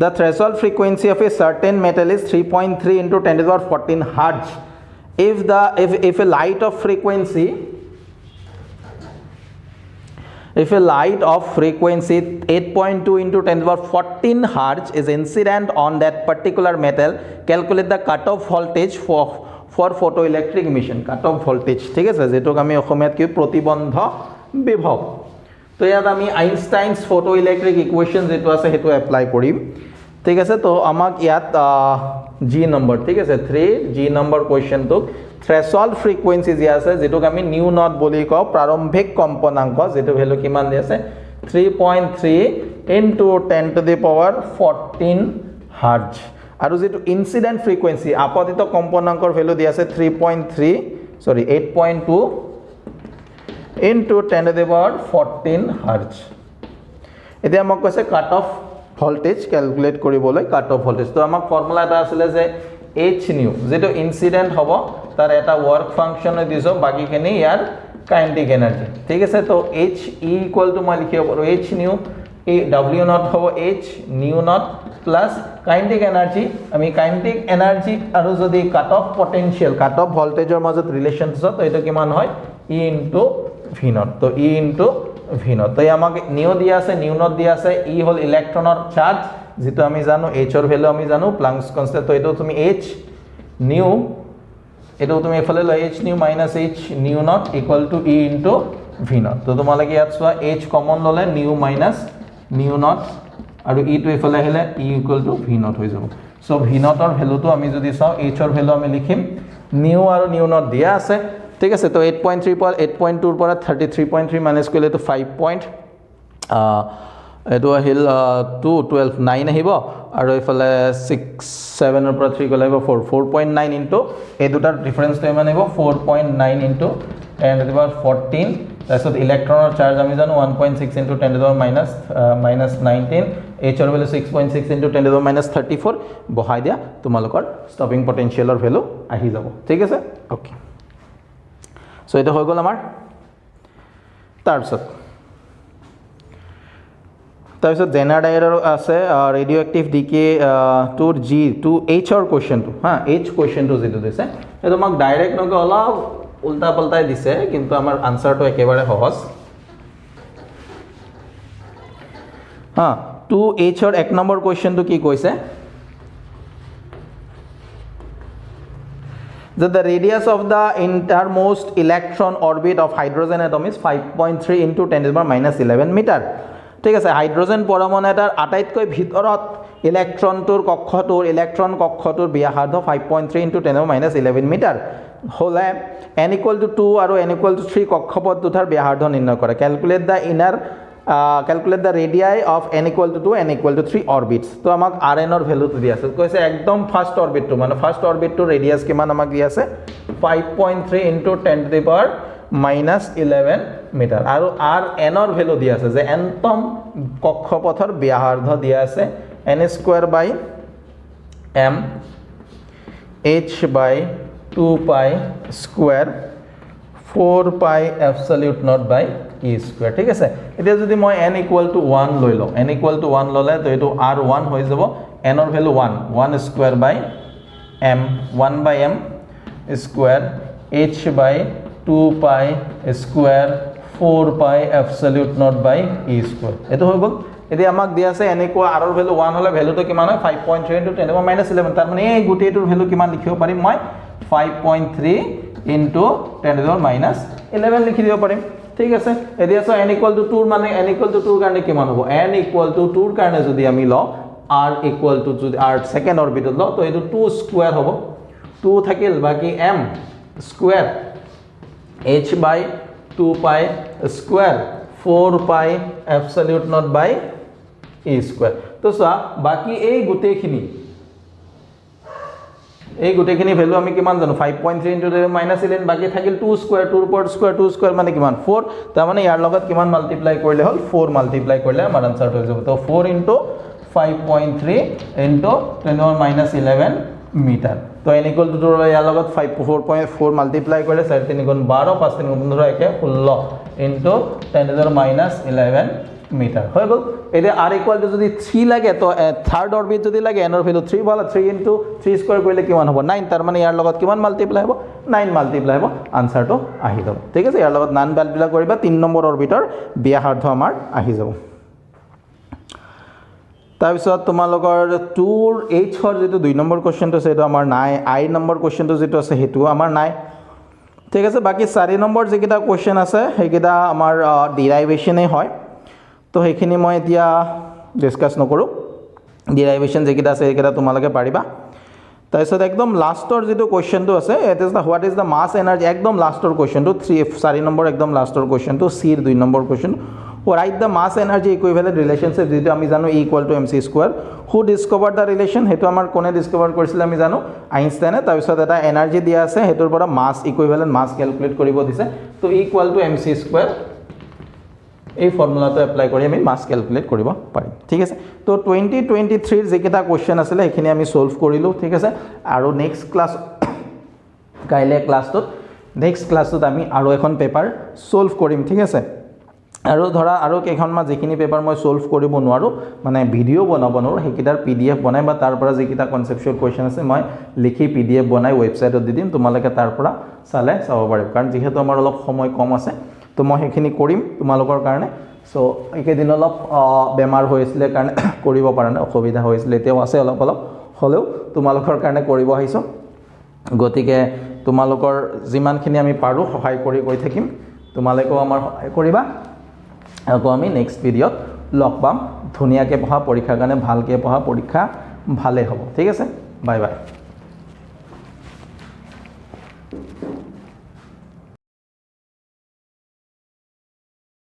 the threshold frequency of a certain metal is 3.3 into 10 to the power 14 hertz if a light of frequency 8.2 into 10 to the power 14 hertz is incident on that particular metal calculate the cutoff voltage for photoelectric emission cutoff voltage ঠিক আছে যেটো আমি অসমীয়াত কি প্ৰতিবন্ধ বিভৱ তো ইয়াত আমি আইনষ্টাইনস photoelectric equation যেটো আছে হেতু এপ্লাই কৰিম ঠিক আছে তো আমাক ইয়াত G নম্বৰ ঠিক আছে 3 G নম্বৰ কোৱেশ্চনটো threshold frequency দিয়া আছে যেটো আমি নিউ নট বুলি কও প্ৰাৰম্ভিক কম্পনাঙ্ক যেটো ভ্যালু কিমান দি আছে 3.3 into 10 to the power 14 hertz আৰু যেটো ইনসিডেন্ট ফ্ৰিকুৱেন্সি আপতিত কম্পনাঙ্কৰ ভ্যালু দি আছে 8.2 into 10 to the power 14 hertz এতিয়া আমাক কৈছে কাট অফ ভোল্টেজ ক্যালকুলেট কৰিবলৈ কাট অফ ভোল্টেজ তো আমাক ফৰ্মুলা এটা আছিল যে h nu যেটো ইনসিডেন্ট হ'ব তার এটা ওয়ার্ক ফাংশন দিছো বাকি খিনি ইয়ার কাইনেটিক এনার্জি ঠিক আছে তো h e = মই লিখিব পাৰো h nu a w naught হ'ব h nu naught plus kinetic energy আমি কাইনেটিক এনার্জি আৰু যদি cut off potential cut off ভোল্টেজৰ মাজত ৰিলেশন আছে তো এটা কিমান হয় E into V naught তো E into V naught তো আমাক নিউ দিয়া আছে নিউ নট দিয়া আছে E হল ইলেক্ট্ৰনৰ চাৰ্জ যেটো আমি জানো H ৰ ভ্যালু আমি জানো প্লাংকস কনস্ট্যান্ট তো এটো তুমি H নিউ এটো তুমি এফালে ল H new minus H new not equal to E into V naught তো তোমালকে ইয়াত সোয়া H কমন ললে নিউ মাইনাস নিউ নট আৰু E টু এফালে আহিলে E equal to V naught হৈ যাব সো V naught ৰ ভ্যালুটো আমি যদি চাও H ৰ ভ্যালু আমি লিখিম নিউ আৰু নিউ নট দিয়া আছে ঠিক আছে তো 8.3 पर 8.2 पर 33.3 माइनस কৰিলে তো 5. এটো আহিল 2 12 9 আহিব আৰু ইফালে 6 7 ৰ পৰা 3 গলে 4 4.9 ইনটু এই দুটাৰ ডিফাৰেন্স টো মানে হ'ব 4.9 ইনটু 10 টু পাৱাৰ 14 তাৰপিছত ইলেক্ট্ৰনৰ চাৰ্জ আমি জানো 1.6 into 10 to power minus 19 H ৰ value 6.6 into 10 to power minus 34 বহাই দিয়া তোমালোকৰ ষ্টপিং পটেনশিয়ালৰ ভ্যালু আহি যাব ঠিক আছে ওকে সো এটা হৈ গল আমাৰ তাৰপিছত জেনাৰ ডায়োডৰ আছে ৰেডিও এক্টিভ ডিকে টুৰ জি টু এইচ ৰ কোৱেশ্চনটো হা এইচ কোৱেশ্চনটো যেটো দিছে এটা আমাক ডাইৰেক্ট নকে অলপ উল্টা পাল্টাই দিছে কিন্তু আমাৰ আনসাৰটো একেবাৰে সহজ হা টু এইচ ৰ এক নম্বৰ কোৱেশ্চনটো কি কৈছে that the radius of the innermost electron orbit of hydrogen atom is 5.3 into 10 to the power minus 11 meter ঠিক আছে হাইড্ৰোজেন পৰমাণু এটাৰ আটাইতকৈ ভিতৰত ইলেক্ট্ৰন কক্ষটোৰ ব্যাসাৰ্ধ 5.3 into 10 to the power minus 11 metre হলে n equal to 2 আৰু n equal to 3 কক্ষপথ দুটাৰ ব্যাসাৰ্ধ নিৰ্ণয় কৰা calculate the radii of n equal to 2 n equal to 3 orbits তো আমাক rn ৰ ভ্যালু তো দি আছে কৈছে একদম ফার্স্ট অরবিট তো মানে ফার্স্ট অরবিট তো রেডিয়াস কিমান আমাক দি আছে 5.3 into 10 to the power minus 11 metre আৰু rn ৰ ভ্যালু দি আছে যে nতম কক্ষপথৰ ব্যাসাৰ্ধ দি আছে n square by m h by 2 pi square 4 pi absolute naught by e square ঠিক আছে এতিয়া যদি মই n equal to 1 লৈ লও n equal to 1 ললে তো এটো r1 হৈ যাব n ৰ value 1 square by m 1 by m square h by 2 pi square 4 pi absolute naught by e square এটো হৈ গল এতিয়া আমাক দিয়া আছে n equal r ৰ ভ্যালু 1 হলে ভ্যালুটো কিমান হয় 5.3 into 10 to the power minus 11 তাৰ মানে এই গুটেটোৰ ভ্যালু কিমান লিখিব পাৰিম মই 5.3 into 10 to the power minus 11 লিখি দিব পাৰিম ঠিক আছে এতিয়া সো n equal to 2 মানে n equal to 2 ৰ কাৰণে কিমান হ'ব n equal to 2 ৰ কাৰণে যদি আমি ল r equal to যদি r সেকেন্ড অরবিটত ল তো এটো 2 স্কয়ার হ'ব 2 থাকিল বাকি m square h by 2 pi square 4 pi absolute naught by e square তো সা বাকি এই গুটেখিনি ভ্যালু আমি কিমান জানো 5.3 into 10 minus 11 বাকি থাকিল 2 স্কয়ার 2 উপর স্কয়ার 2 স্কয়ার মানে কিমান 4 তাৰ মানে ইয়াৰ লগত কিমান মাল্টিপ্লাই কৰিলে হল 4 মাল্টিপ্লাই কৰিলে আমাৰ আনসাৰ হৈ যাব তো 4 into 5.3 into 10 power minus 11 metre তো n equal to 2 ইয়াৰ লগত 4.4 মাল্টিপ্লাই কৰিলে 4 3 গুণ 12 5 3 গুণ 15 একে 16 into 10 to the minus 11 metre হৈ গল এটা r equal to যদি 3 লাগে তো থার্ড অরবিট যদি লাগে n ৰ ভ্যালু 3 বলা 3 into 3 স্কয়াৰ কৰিলে কিমান হ'ব 9 তাৰ মানে ইয়াৰ লগত কিমান মাল্টিপ্লাই হ'ব 9 মাল্টিপ্লাই হ'ব আনসাৰটো আহি যাব ঠিক আছে ইয়াৰ লগত 9 মাল্টিপ্লাই কৰিবা 3 নম্বৰ অৰবিটৰ ব্যাসাৰ্ধ আমাৰ আহি যাব তাৰপিছত তোমালোকৰ 2 h ৰ যেটো 2 নম্বৰ কোৱেশ্চনটো আছে এটা আমাৰ নাই i নম্বৰ কোৱেশ্চনটো যেটো আছে হেতু আমাৰ নাই ঠিক আছে বাকি 4 নম্বৰ যেকিটা কোৱেশ্চন আছে হেকিটা আমাৰ ডেৰাইভেশনে হয় তো হেখিনি মই এতিয়া ডিসকাস নকৰো ডেৰাইভেশন যেকিটা আছে হেকিটা তোমালোকে পাৰিবা তাৰপিছত একদম লাষ্টৰ যেটো কোৱেশ্চনটো আছে it is the what is the mass energy একদম লাষ্টৰ কোৱেশ্চনটো 4 নম্বৰ একদম লাষ্টৰ কোৱেশ্চনটো c ৰ 2 number question write the mass energy equivalent relationship যেটো আমি জানো e equal to mc square who discovered the relation হেতু আমাৰ কোনে ডিসকভাৰ কৰিছিল আমি জানো আইনষ্টাইনে তাৰপিছত এটা এনাৰ্জি দিয়া আছে হেতুৰ পৰা মাস ইকুইভ্যালেন্ট মাস ক্যালকুলেট কৰিব দিছে তো e equal to mc square এই ফৰ্মুলাটো এপ্লাই কৰি আমি মাস ক্যালকুলেট কৰিব পাৰিম ঠিক আছে তো 2023 ৰ যেকিটা কোৱেশ্চন আছিল এখিনি আমি সলভ কৰিলো ঠিক আছে আৰু নেক্সট ক্লাস কাইলে ক্লাসটোত নেক্সট ক্লাসটোত আমি আৰু এখন পেপাৰ সলভ কৰিম ঠিক আছে আৰু ধৰা আৰু কেইখনমান যিখিনি পেপাৰ মই সলভ কৰিব নোৱাৰোঁ মানে ভিডিঅ' বনাব নোৱাৰোঁ সেইকেইটাৰ PDF বনাই বা তাৰ পৰা যিকেইটা কনচেপচুৱেল কুৱেশ্যন আছে মই লিখি PDF বনাই ৱেবছাইটত দি দিম তোমালোকে তাৰ পৰা চালে চাব পাৰিব কাৰণ যিহেতু আমাৰ অলপ সময় কম আছে তো মই সেইখিনি কৰিম তোমালোকৰ কাৰণে সো এইকেইদিন অলপ বেমাৰ হৈ আছিলে কাৰণে কৰিব পৰা নাই অসুবিধা হৈছিলে এতিয়াও আছে অলপ অলপ হ'লেও তোমালোকৰ কাৰণে কৰিব আহিছোঁ গতিকে তোমালোকৰ যিমানখিনি আমি পাৰোঁ সহায় কৰি গৈ থাকিম তোমালোকেও আমাৰ সহায় কৰিবা আকৌ আমি নেক্সট ভিডিঅ'ত লগ পাম ধুনীয়াকৈ পঢ়া পৰীক্ষাৰ কাৰণে ভালকৈ পঢ়া পৰীক্ষা ভালে হ'ব ঠিক আছে বাই বাই